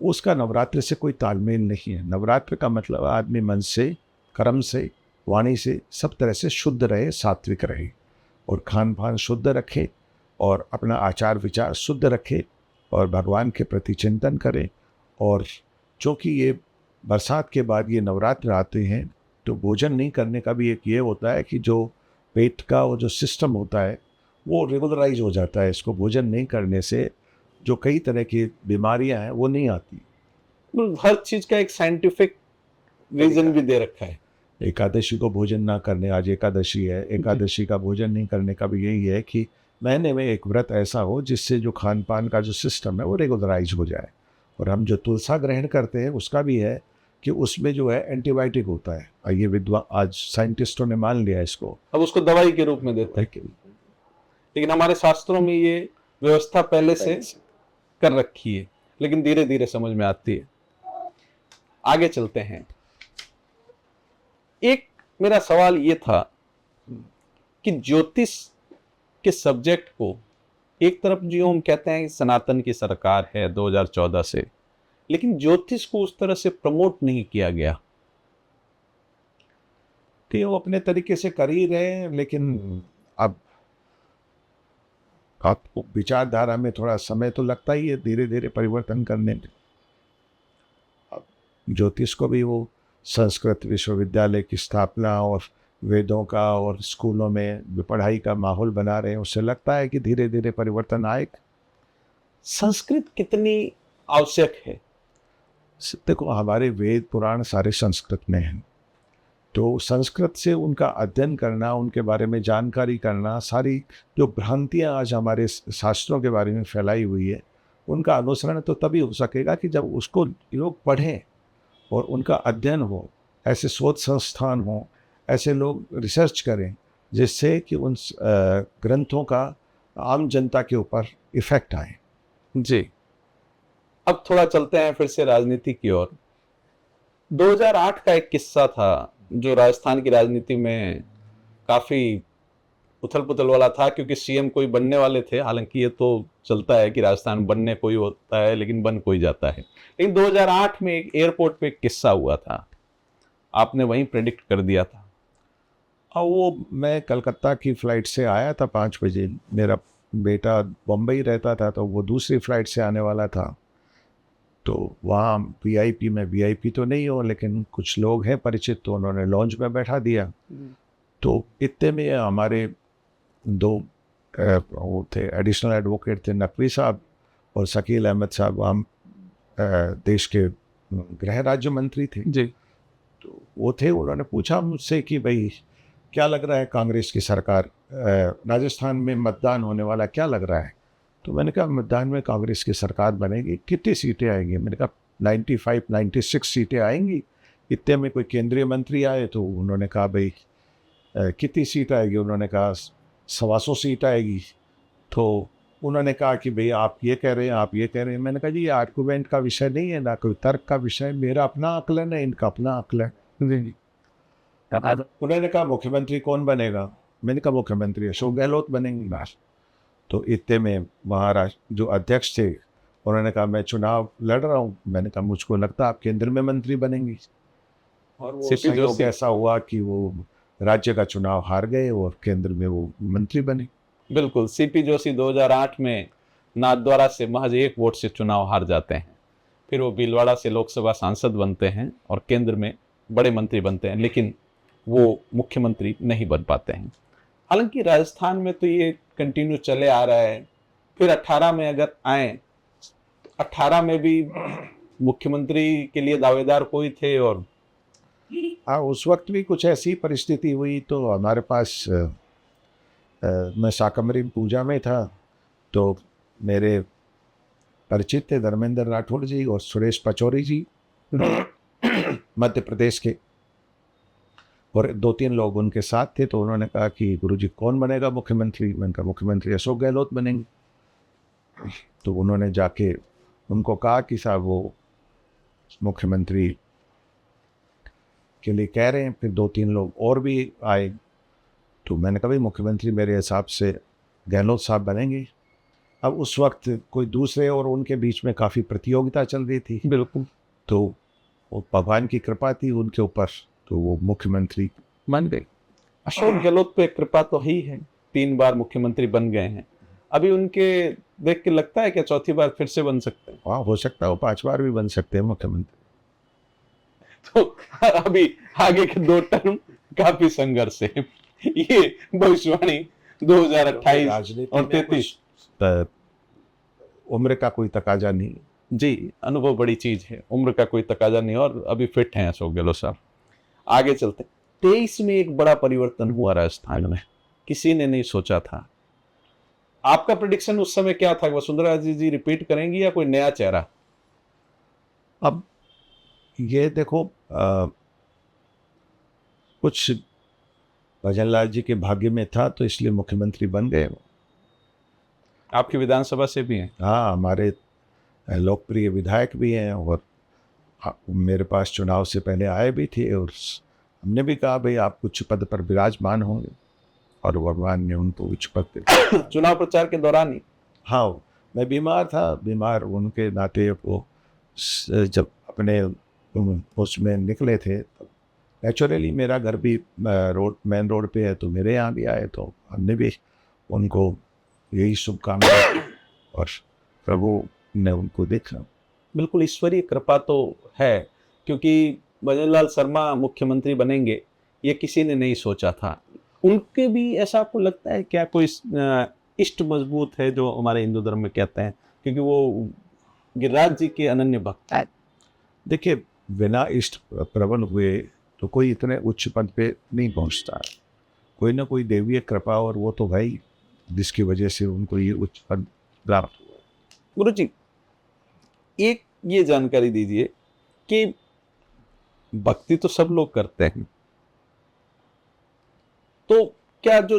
उसका नवरात्र से कोई तालमेल नहीं है। नवरात्र का मतलब आदमी मन से, कर्म से, वाणी से, सब तरह से शुद्ध रहे, सात्विक रहे, और खान पान शुद्ध रखे, और अपना आचार विचार शुद्ध रखे, और भगवान के प्रति चिंतन करे। और चूँकि ये बरसात के बाद ये नवरात्र आते हैं, तो भोजन नहीं करने का भी एक ये होता है कि जो पेट का वो जो सिस्टम होता है वो रेगुलराइज हो जाता है। इसको भोजन नहीं करने से जो कई तरह की बीमारियां हैं वो नहीं आती। हर चीज का एक साइंटिफिक रीजन भी दे रखा है। एकादशी को भोजन ना करने, आज एकादशी है, एकादशी का भोजन नहीं करने का भी यही है कि महीने में एक व्रत ऐसा हो जिससे जो खान पान का जो सिस्टम है वो रेगुलराइज हो जाए। और हम जो तुलसा ग्रहण करते हैं उसका भी है कि उसमें जो है एंटीबायोटिक होता है, और ये विद्वान आज साइंटिस्टों ने मान लिया इसको, अब उसको दवाई के रूप में देते हैं। लेकिन हमारे शास्त्रों में ये व्यवस्था पहले से कर रखी है, लेकिन धीरे धीरे समझ में आती है। आगे चलते हैं। एक मेरा सवाल ये था कि ज्योतिष के सब्जेक्ट को एक तरफ जो हम कहते हैं कि सनातन की सरकार है 2014 से, लेकिन ज्योतिष को उस तरह से प्रमोट नहीं किया गया। कि वो अपने तरीके से कर ही रहे हैं, लेकिन अब आपको विचारधारा में थोड़ा समय तो लगता ही है धीरे धीरे परिवर्तन करने में। अब ज्योतिष को भी वो संस्कृत विश्वविद्यालय की स्थापना और वेदों का और स्कूलों में पढ़ाई का माहौल बना रहे हैं, उससे लगता है कि धीरे धीरे परिवर्तन आएगा। संस्कृत कितनी आवश्यक है? देखो, हमारे वेद पुराण सारे संस्कृत में हैं, तो संस्कृत से उनका अध्ययन करना, उनके बारे में जानकारी करना, सारी जो भ्रांतियाँ आज हमारे शास्त्रों के बारे में फैलाई हुई है, उनका अनुसरण तो तभी हो सकेगा कि जब उसको लोग पढ़ें और उनका अध्ययन हो, ऐसे शोध संस्थान हों, ऐसे लोग रिसर्च करें, जिससे कि उन ग्रंथों का आम जनता के ऊपर इफेक्ट आए। जी, अब थोड़ा चलते हैं फिर से राजनीति की ओर। 2008 का एक किस्सा था जो राजस्थान की राजनीति में काफी उथल पुथल वाला था, क्योंकि सीएम कोई बनने वाले थे। हालांकि ये तो चलता है कि राजस्थान बनने कोई होता है लेकिन बन कोई जाता है। लेकिन 2008 में एक एयरपोर्ट पे एक किस्सा हुआ था, आपने वहीं प्रेडिक्ट कर दिया था। और वो मैं कलकत्ता की फ़्लाइट से आया था 5 बजे, मेरा बेटा बम्बई रहता था तो वो दूसरी फ़्लाइट से आने वाला था। तो वहाँ वीआईपी में, वीआईपी तो नहीं हो लेकिन कुछ लोग हैं परिचित, तो उन्होंने लॉन्च में बैठा दिया। तो इतने में हमारे दो वो थे एडिशनल एडवोकेट थे, नकवी साहब और शकील अहमद साहब, हम देश के गृह राज्य मंत्री थे जी। तो वो थे। उन्होंने पूछा मुझसे कि भाई क्या लग रहा है कांग्रेस की सरकार, राजस्थान में मतदान होने वाला, क्या लग रहा है? तो मैंने कहा मतदान में कांग्रेस की सरकार बनेगी। कितनी सीटें आएंगी? मैंने कहा 95-96 सीटें आएंगी। इतने में कोई केंद्रीय मंत्री आए तो उन्होंने कहा भाई कितनी सीट आएगी? उन्होंने कहा 125 सीट आएगी। तो उन्होंने कहा कि भाई आप ये कह रहे हैं, आप ये कह रहे हैं। मैंने कहा जी ये आर्गूमेंट का विषय नहीं है, ना कोई तर्क का विषय, मेरा अपना आकलन है, इनका अपना आकलन। उन्होंने कहा मुख्यमंत्री कौन बनेगा? मैंने कहा मुख्यमंत्री अशोक गहलोत बनेंगे बस। तो इतने में वहाँ जो अध्यक्ष थे उन्होंने कहा मैं चुनाव लड़ रहा हूँ। मैंने कहा मुझको लगता है आप केंद्र में मंत्री बनेंगी। और वो संयोग ऐसा हुआ कि वो राज्य का चुनाव हार गए और केंद्र में वो मंत्री बने। बिल्कुल, सीपी जोशी 2008 में नाथद्वारा से महज 1 वोट से चुनाव हार जाते हैं। फिर वो भीलवाड़ा से लोकसभा सांसद बनते हैं और केंद्र में बड़े मंत्री बनते हैं, लेकिन वो मुख्यमंत्री नहीं बन पाते हैं। हालांकि राजस्थान में तो ये कंटिन्यू चले आ रहा है। फिर 18 में अगर आए, 18 में भी मुख्यमंत्री के लिए दावेदार कोई थे और हाँ उस वक्त भी कुछ ऐसी परिस्थिति हुई। तो हमारे पास मैं शाकंभरी पूजा में था तो मेरे परिचित थे धर्मेंद्र राठौड़ जी और सुरेश पचौरी जी मध्य प्रदेश के, और 2-3 लोग उनके साथ थे। तो उन्होंने कहा कि गुरुजी कौन बनेगा मुख्यमंत्री? मैंने कहा मुख्यमंत्री अशोक गहलोत बनेंगे। तो उन्होंने जाके उनको कहा कि साहब वो मुख्यमंत्री के लिए कह रहे हैं। फिर 2-3 लोग और भी आए। तो मैंने कहा भाई मुख्यमंत्री मेरे हिसाब से गहलोत साहब बनेंगे। अब उस वक्त कोई दूसरे और उनके बीच में काफ़ी प्रतियोगिता चल रही थी। बिल्कुल। तो वो भगवान की कृपा थी उनके ऊपर, तो वो मुख्यमंत्री बन गए। अशोक गहलोत पे कृपा तो ही है, 3 बार मुख्यमंत्री बन गए हैं। अभी उनके देख के लगता है कि चौथी बार फिर से बन सकते हैं? हाँ हो सकता है, वो 5 बार भी बन सकते हैं मुख्यमंत्री। तो अभी आगे के 2 टर्म काफी संघर्ष है। ये भविष्यवाणी 2028 और 33 उम्र का कोई तकाजा नहीं। जी, अनुभव बड़ी चीज है, उम्र का कोई तकाजा नहीं, और अभी फिट हैं अशोक गहलोत साहब। आगे चलते। 23 में एक बड़ा परिवर्तन हुआ राजस्थान में, किसी ने नहीं सोचा था। आपका प्रेडिक्शन उस समय क्या था? वसुंधरा जी रिपीट करेंगी या कोई नया चेहरा? अब ये देखो कुछ भजनलाल जी के भाग्य में था तो इसलिए मुख्यमंत्री बन गए। आपकी विधानसभा से भी हैं? हाँ, हमारे लोकप्रिय विधायक भी हैं और मेरे पास चुनाव से पहले आए भी थे और हमने भी कहा भाई आप कुछ पद पर विराजमान होंगे, और भगवान ने उनको उच्च पद पे चुनाव प्रचार के दौरान ही? हाँ, मैं बीमार था, बीमार उनके नाते वो जब अपने उसमें निकले थे तो नेचुरली मेरा घर भी मेन रोड पे है, तो मेरे यहाँ भी आए तो हमने भी उनको यही शुभकामनाएं और प्रभु ने उनको देखा। बिल्कुल ईश्वरीय कृपा तो है, क्योंकि भजनलाल शर्मा मुख्यमंत्री बनेंगे ये किसी ने नहीं सोचा था। उनके भी ऐसा आपको लगता है क्या कोई इष्ट मजबूत है जो हमारे हिंदू धर्म में कहते हैं, क्योंकि वो गिरिराज जी के अनन्य भक्त हैं? देखिए बिना इष्ट प्रबल हुए तो कोई इतने उच्च पद पे नहीं पहुंचता, कोई ना कोई देवीय कृपा, और वो तो भाई जिसकी वजह से उनको ये उच्च पद प्राप्त हुआ। गुरुजी एक ये जानकारी दीजिए कि भक्ति तो सब लोग करते हैं, तो क्या जो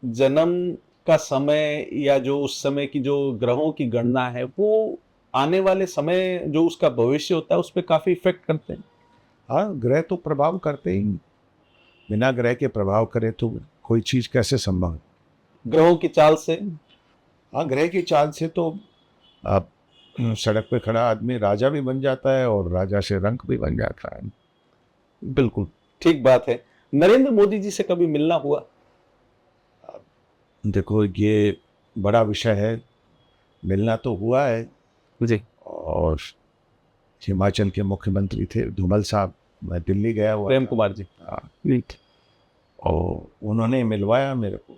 जन्म का समय या जो उस समय की जो ग्रहों की गणना है वो आने वाले समय जो उसका भविष्य होता है उस पर काफी इफेक्ट करते हैं? हाँ, ग्रह तो प्रभाव करते ही, बिना ग्रह के प्रभाव करे तो कोई चीज़ कैसे संभव है। ग्रहों की चाल से? हाँ, ग्रह की चाल से तो आप सड़क पे खड़ा आदमी राजा भी बन जाता है और राजा से रंक भी बन जाता है। बिल्कुल ठीक बात है। नरेंद्र मोदी जी से कभी मिलना हुआ? देखो, ये बड़ा विषय है। मिलना तो हुआ है। जी। और हिमाचल के मुख्यमंत्री थे धूमल साहब, मैं दिल्ली गया हुआ प्रेम था। कुमार जी। हाँ, और उन्होंने मिलवाया मेरे को।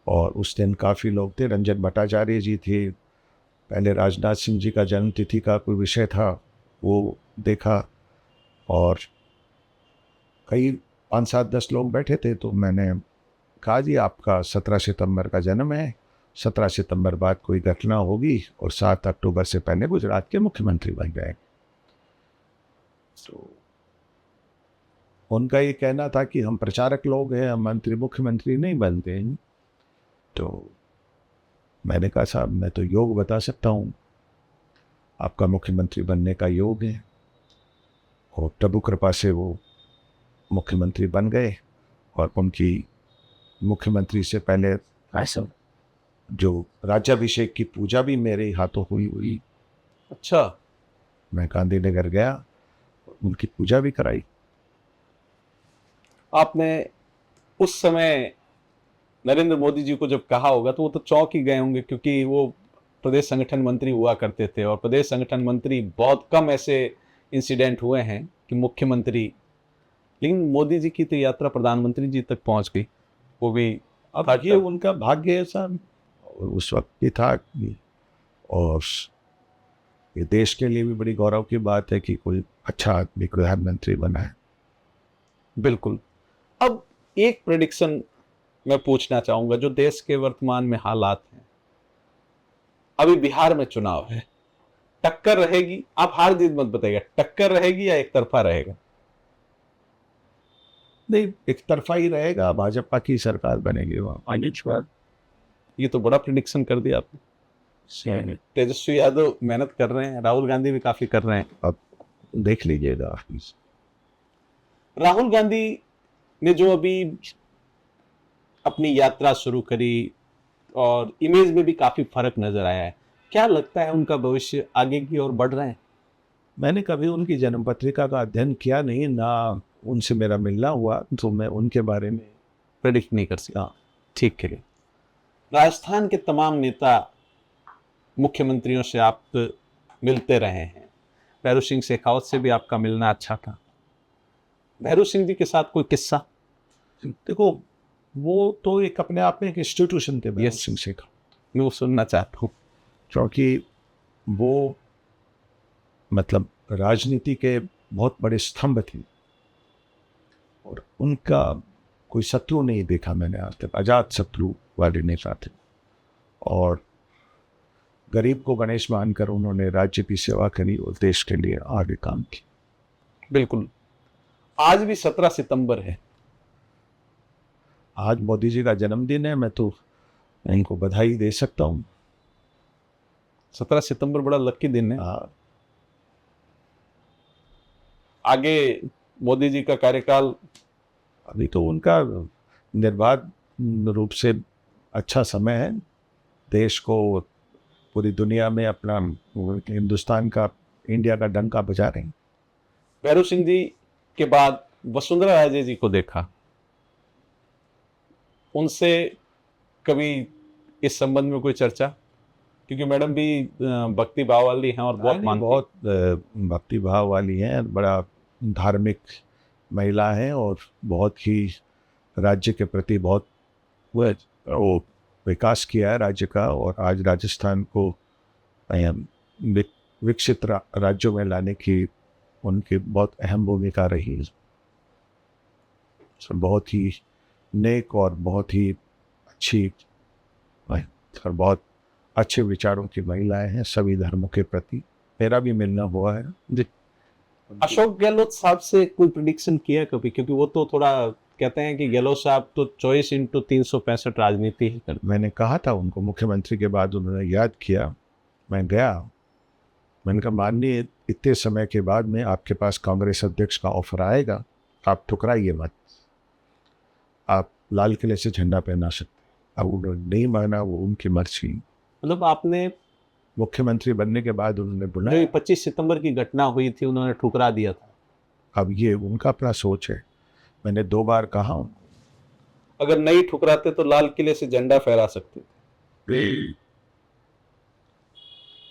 और उस दिन काफ़ी लोग थे, रंजन भट्टाचार्य जी थे, पहले राजनाथ सिंह जी का जन्म तिथि का कोई विषय था वो देखा, और कई 5-7-10 लोग बैठे थे। तो मैंने कहा, जी आपका 17 सितंबर का जन्म है, 17 सितंबर बाद कोई घटना होगी और 7 अक्टूबर से पहले गुजरात के मुख्यमंत्री बन गए। तो उनका ये कहना था कि हम प्रचारक लोग हैं, हम मंत्री मुख्यमंत्री नहीं बनते हैं। तो मैंने कहा, साहब मैं तो योग बता सकता हूँ, आपका मुख्यमंत्री बनने का योग है। और प्रभु कृपा से वो मुख्यमंत्री बन गए। और उनकी मुख्यमंत्री से पहले जो राज्याभिषेक की पूजा भी मेरे हाथों हुई। अच्छा। मैं गांधीनगर गया, उनकी पूजा भी कराई। आपने उस समय नरेंद्र मोदी जी को जब कहा होगा तो वो तो चौंक ही गए होंगे, क्योंकि वो प्रदेश संगठन मंत्री हुआ करते थे और प्रदेश संगठन मंत्री बहुत कम ऐसे इंसिडेंट हुए हैं कि मुख्यमंत्री, लेकिन मोदी जी की तो यात्रा प्रधानमंत्री जी तक पहुंच गई, वो भी। अब ये उनका भाग्य है साहब, उस वक्त की था। और ये देश के लिए भी बड़ी गौरव की बात है कि कोई अच्छा आदमी प्रधानमंत्री बना है। बिल्कुल। अब एक प्रेडिक्शन मैं पूछना चाहूंगा, जो देश के वर्तमान में हालात हैं, अभी बिहार में चुनाव है, टक्कर रहेगी, आप हार जीत मत बताइएगा, टक्कर रहेगी या एक तरफा रहेगा? नहीं, एक तरफा ही रहेगा, भाजपा की सरकार बनेगी वहाँ। ये तो बड़ा प्रेडिक्शन कर दिया आपने। तेजस्वी यादव मेहनत कर रहे हैं, राहुल गांधी भी काफी कर रहे हैं। अब देख लीजिएगा। राहुल गांधी ने जो अभी अपनी यात्रा शुरू करी और इमेज में भी काफी फर्क नजर आया है, क्या लगता है उनका भविष्य आगे की ओर बढ़ रहे हैं? मैंने कभी उनकी जन्म पत्रिका का अध्ययन किया नहीं, ना उनसे मेरा मिलना हुआ, तो मैं उनके बारे में प्रेडिक्ट नहीं कर सकता। ठीक है। राजस्थान के तमाम नेता मुख्यमंत्रियों से आप मिलते रहे हैं, भैरू सिंह शेखावत से भी आपका मिलना अच्छा था। भैरू सिंह जी के साथ कोई किस्सा? देखो, वो तो एक अपने आप में एक इंस्टीट्यूशन थे भैरू सिंह शेखावत, मैं वो सुनना चाहता हूँ। क्योंकि वो मतलब राजनीति के बहुत बड़े स्तंभ थे और उनका कोई शत्रु नहीं देखा मैंने आज तक, अजात शत्रु वाले नेता थे। और गरीब को गणेश मानकर उन्होंने राज्य की सेवा करी और देश के लिए आगे काम किया। बिल्कुल। आज भी 17 सितंबर है, आज मोदी जी का जन्मदिन है, मैं तो इनको बधाई दे सकता हूँ। 17 सितंबर बड़ा लकी दिन है। आगे मोदी जी का कार्यकाल, अभी तो उनका निर्बाध रूप से अच्छा समय है। देश को पूरी दुनिया में अपना, हिंदुस्तान का, इंडिया का डंका बजा रहे हैं। भैरू सिंह जी के बाद वसुंधरा राजे जी को देखा, उनसे कभी इस संबंध में कोई चर्चा? क्योंकि मैडम भी भक्ति भाव वाली हैं और बहुत भक्ति भाव वाली हैं, बड़ा धार्मिक महिला हैं और बहुत ही राज्य के प्रति बहुत वो विकास किया है राज्य का। और आज राजस्थान को विकसित राज्यों में लाने की उनकी बहुत अहम भूमिका रही है। बहुत ही नेक और बहुत ही अच्छी और बहुत अच्छे विचारों की महिलाएं हैं सभी धर्मों के प्रति। मेरा भी मिलना हुआ है जी। अशोक गहलोत साहब से कोई प्रेडिक्शन किया कभी? क्योंकि वो तो थोड़ा कहते हैं कि गहलोत साहब तो 24/365 राजनीति ही करते। मैंने कहा था उनको, मुख्यमंत्री के बाद उन्होंने याद किया, मैं गया, मैंने कहा माननीय इतने समय के बाद में आपके पास कांग्रेस अध्यक्ष का ऑफर आएगा, आप ठुकराइए मत, आप लाल किले से झंडा पहना सकते। अब उन्होंने नहीं माना, वो उनकी मर्जी। मतलब आपने मुख्यमंत्री बनने के बाद उन्होंने जो बुलाया। 25 सितंबर की घटना हुई थी उन्होंने ठुकरा दिया था। अब ये उनका अपना सोच है। मैंने 2 बार कहा हूँ। अगर नहीं ठुकराते तो लाल किले से झंडा फहरा सकते थे।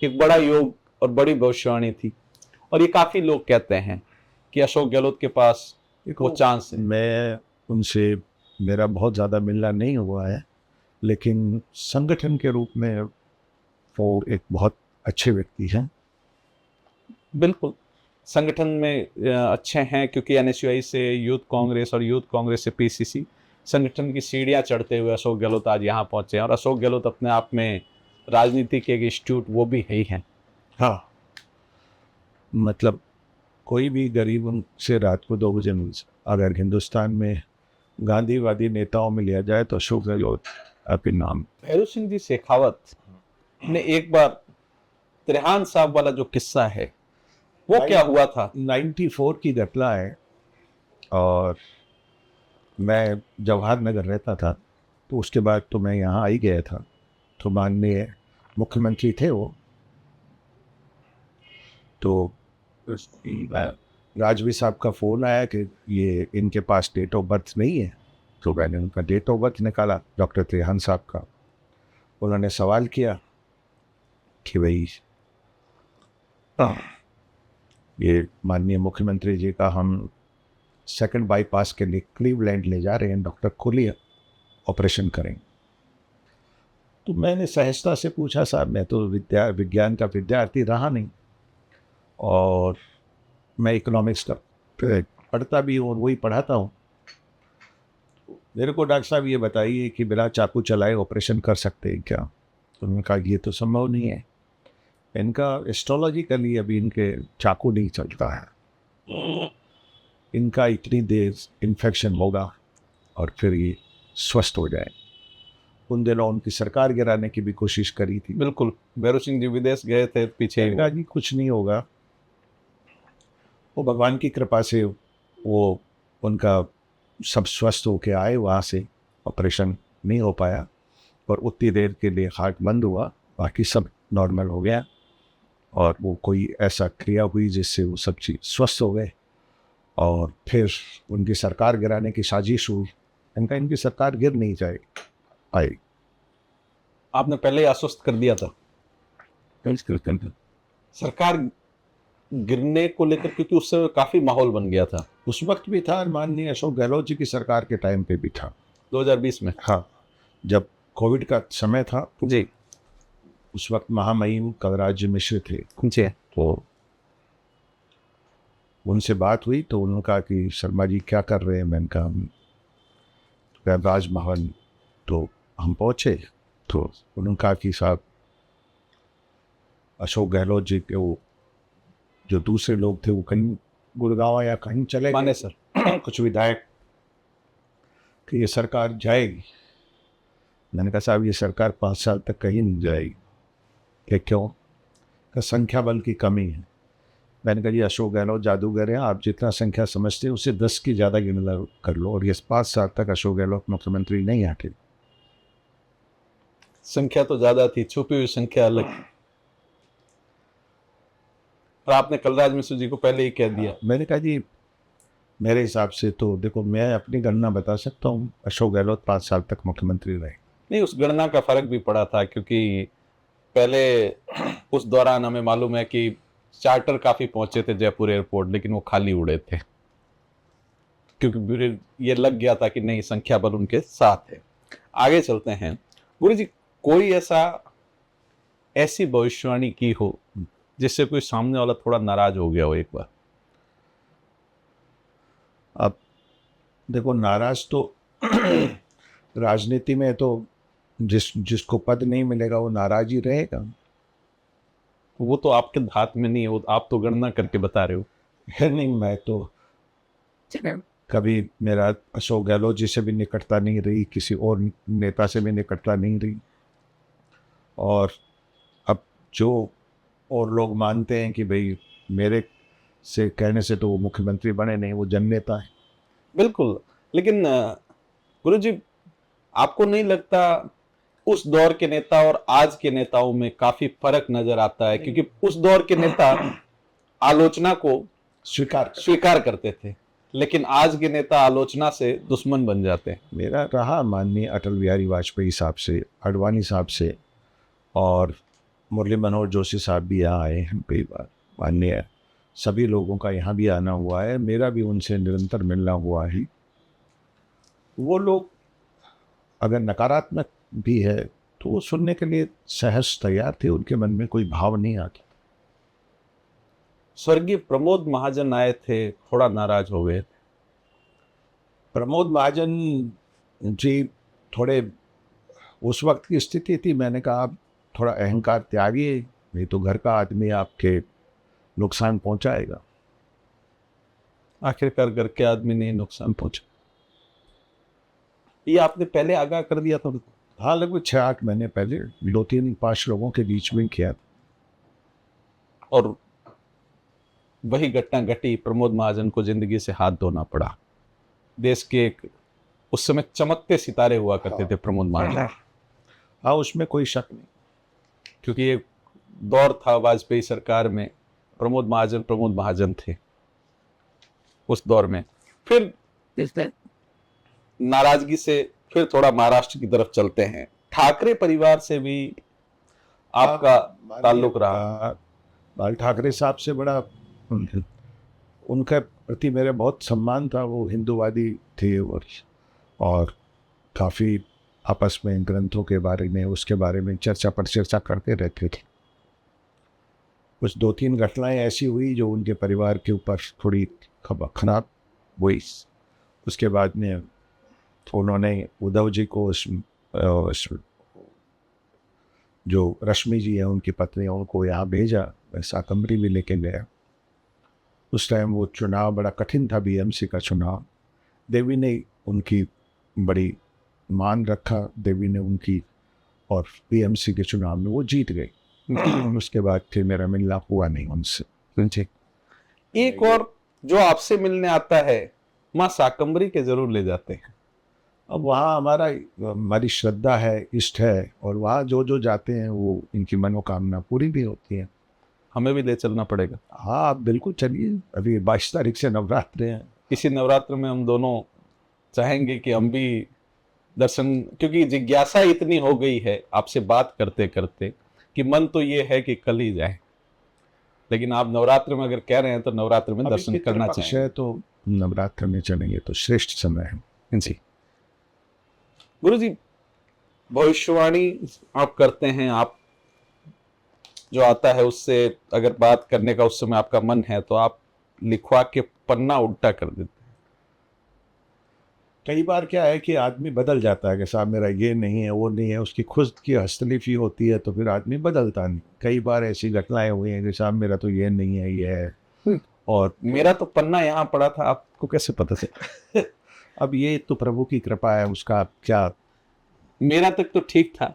एक बड़ा योग और बड़ी भविष्यवाणी थी, और ये काफी लोग कहते हैं कि अशोक गहलोत के पास वो चांस है। मैं उनसे, मेरा बहुत ज़्यादा मिलना नहीं हुआ है, लेकिन संगठन के रूप में वो एक बहुत अच्छे व्यक्ति हैं। बिल्कुल, संगठन में अच्छे हैं, क्योंकि एनएसयूआई से यूथ कांग्रेस और यूथ कांग्रेस से पीसीसी, संगठन की सीढ़ियां चढ़ते हुए अशोक गहलोत आज यहाँ पहुंचे हैं। और अशोक गहलोत अपने आप में राजनीति के एक इंस्टीट्यूट वो भी है ही हैं। हाँ, मतलब कोई भी गरीब उनसे रात को 2 बजे मिल सकता। अगर हिंदुस्तान में गांधीवादी नेताओं में लिया जाए तो अशोक गहलोत आपके नाम। भैरू सिंह जी शेखावत ने एक बार त्रेहान साहब वाला जो किस्सा है वो क्या हुआ था? 94 की घटना है, और मैं जवाहर नगर रहता था, तो उसके बाद तो मैं यहाँ आ ही गया था। तो माननीय मुख्यमंत्री थे वो, तो राजवी साहब का फ़ोन आया कि ये इनके पास डेट ऑफ बर्थ नहीं है। तो मैंने उनका डेट ऑफ बर्थ निकाला, डॉक्टर त्रेहान साहब का। उन्होंने सवाल किया कि भाई ये माननीय मुख्यमंत्री जी का हम सेकंड बाईपास के लिए क्लीवलैंड ले जा रहे हैं, डॉक्टर खोलिए, ऑपरेशन करें। तो मैंने सहजता से पूछा, साहब मैं तो विज्ञान का विद्यार्थी रहा नहीं, और मैं इकोनॉमिक्स का पढ़ता भी हूँ और वही पढ़ाता हूँ। मेरे को डॉक्टर साहब ये बताइए कि बिना चाकू चलाए ऑपरेशन कर सकते हैं क्या? तो उन्होंने कहा ये तो संभव नहीं है, इनका एस्ट्रोलॉजिकली अभी इनके चाकू नहीं चलता है, इनका इतनी देर इन्फेक्शन होगा और फिर ये स्वस्थ हो जाए। उन दिनों उनकी सरकार गिराने की भी कोशिश करी थी। बिल्कुल, भैरू सिंह जी विदेश गए थे पीछे। कहा जी कुछ नहीं होगा, वो भगवान की कृपा से वो उनका सब स्वस्थ होके आए वहाँ से। ऑपरेशन नहीं हो पाया और उतनी देर के लिए हार्ट बंद हुआ, बाकी सब नॉर्मल हो गया, और वो कोई ऐसा क्रिया हुई जिससे वो सब चीज़ स्वस्थ हो गए। और फिर उनकी सरकार गिराने की साजिश हुई। इनका इनकी सरकार गिर नहीं जाए आई। आपने पहले ही आश्वस्त कर दिया था सरकार गिरने को लेकर, क्योंकि उससे काफी माहौल बन गया था। उस वक्त भी था, माननीय अशोक गहलोत जी की सरकार के टाइम पे भी था, 2020 में। हाँ, जब कोविड का समय था जी उस वक्त महामहिम कलराज मिश्र थे। जी। तो उनसे बात हुई तो उन्होंने कहा कि शर्मा जी क्या कर रहे हैं? मैंने कहा राजभवन। तो हम पहुँचे तो उन्होंने कहा कि साहब अशोक गहलोत जी के वो जो दूसरे लोग थे वो कहीं गुड़गांव या कहीं चले माने गए सर कुछ विधायक, कि ये सरकार जाएगी। मैंने कहा साहब ये सरकार 5 साल तक कहीं नहीं जाएगी। कि क्यों? का संख्या बल की कमी है। मैंने कहा जी अशोक गहलोत जादूगर हैं, आप जितना संख्या समझते हैं उससे 10 की ज़्यादा गिनला कर लो, और ये 5 साल तक अशोक गहलोत मुख्यमंत्री नहीं हटे। संख्या तो ज्यादा थी, छुपी हुई संख्या अलग। और आपने कलराज मिश्र जी को पहले ही कह दिया। मैंने कहा जी मेरे हिसाब से तो देखो, मैं अपनी गणना बता सकता हूँ, अशोक गहलोत 5 साल तक मुख्यमंत्री रहे। नहीं, उस गणना का फर्क भी पड़ा था, क्योंकि पहले उस दौरान हमें मालूम है कि चार्टर काफी पहुंचे थे जयपुर एयरपोर्ट, लेकिन वो खाली उड़े थे, क्योंकि ये लग गया था कि नहीं, संख्या बल उनके साथ है। आगे चलते हैं गुरु जी, कोई ऐसी भविष्यवाणी की हो जिससे कोई सामने वाला थोड़ा नाराज हो गया हो एक बार? अब देखो, नाराज तो राजनीति में तो जिसको पद नहीं मिलेगा वो नाराज ही रहेगा। वो तो आपके हाथ में नहीं है, वो आप तो गणना करके बता रहे हो। नहीं, मैं तो कभी मेरा अशोक गहलोत जी से भी निकटता नहीं रही, किसी और नेता से भी निकटता नहीं रही। और अब जो और लोग मानते हैं कि भाई मेरे से कहने से तो वो मुख्यमंत्री बने नहीं, वो जननेता है। बिल्कुल, लेकिन गुरु जी आपको नहीं लगता उस दौर के नेता और आज के नेताओं में काफी फर्क नजर आता है? क्योंकि उस दौर के नेता आलोचना को स्वीकार करते थे, लेकिन आज के नेता आलोचना से दुश्मन बन जाते हैं। मेरा रहा माननीय अटल बिहारी वाजपेयी साहब से, अडवाणी साहब से, और मुरली मनोहर जोशी साहब भी यहाँ आए हैं कई बार, माननीय सभी लोगों का यहाँ भी आना हुआ है, मेरा भी उनसे निरंतर मिलना हुआ है। वो लोग अगर नकारात्मक भी है तो वो सुनने के लिए सहज तैयार थे, उनके मन में कोई भाव नहीं आता। स्वर्गीय प्रमोद महाजन आए थे, थोड़ा नाराज हो गए थे। प्रमोद महाजन जी थोड़े, उस वक्त की स्थिति थी, मैंने कहा आप थोड़ा अहंकार त्यागिए, नहीं तो घर का आदमी आपके नुकसान पहुंचाएगा। आखिरकार घर के आदमी ने नुकसान पहुंचा। ये आपने पहले आगाह कर दिया था? हाँ, लगभग 6-8 महीने पहले 2-3-5 लोगों के बीच में किया। और वही घटना घटी, प्रमोद महाजन को जिंदगी से हाथ धोना पड़ा। देश के एक उस समय चमकते सितारे हुआ करते थे प्रमोद महाजन। हाँ, उसमें कोई शक नहीं, क्योंकि एक दौर था वाजपेयी सरकार में, प्रमोद महाजन थे उस दौर में। फिर नाराजगी से फिर थोड़ा महाराष्ट्र की तरफ चलते हैं। ठाकरे परिवार से भी आपका ताल्लुक रहा? बाल ठाकरे साहब से बड़ा उनके प्रति मेरे बहुत सम्मान था। वो हिंदूवादी थे और काफ़ी आपस में ग्रंथों के बारे में, उसके बारे में चर्चा पर चर्चा करते रहते थे। कुछ 2-3 घटनाएं ऐसी हुई जो उनके परिवार के ऊपर थोड़ी खराब हुई। उसके बाद में उन्होंने उद्धव जी को जो रश्मि जी है उनकी पत्नी, उनको यहाँ भेजा, साकम्बरी भी लेके गया। उस टाइम वो चुनाव बड़ा कठिन था, बीएमसी का चुनाव। देवी ने उनकी बड़ी मान रखा, देवी ने उनकी, और बीएमसी के चुनाव में वो जीत गई। उसके बाद फिर मेरा मिलना हुआ नहीं उनसे। एक और जो आपसे मिलने आता है, माँ साकम्बरी के जरूर ले जाते हैं। अब वहाँ हमारी श्रद्धा है, इष्ट है, और वहाँ जो जो जाते हैं वो इनकी मनोकामना पूरी भी होती है। हमें भी ले चलना पड़ेगा। हाँ, आप बिल्कुल चलिए। अभी 22 तारीख से नवरात्र हैं। इसी नवरात्र में हम दोनों चाहेंगे कि हम भी दर्शन, क्योंकि जिज्ञासा इतनी हो गई है आपसे बात करते करते कि मन तो ये है कि कल ही जाए, लेकिन आप नवरात्र में अगर कह रहे हैं तो नवरात्र में दर्शन करना चाहिए। तो नवरात्र में चलेंगे तो श्रेष्ठ समय है जी। गुरुजी, भविष्यवाणी आप करते हैं, आप जो आता है उससे अगर बात करने का उस समय आपका मन है तो आप लिखवा के पन्ना उल्टा कर देते हैं। कई बार क्या है कि आदमी बदल जाता है कि साहब मेरा ये नहीं है, वो नहीं है, उसकी खुद की हस्तलिपि होती है तो फिर आदमी बदलता नहीं। कई बार ऐसी घटनाएं हुई हैं कि साहब मेरा तो ये नहीं है, ये है, और मेरा तो पन्ना यहाँ पड़ा था, आपको कैसे पता चला? अब ये तो प्रभु की कृपा है, उसका क्या। मेरा तक तो ठीक था।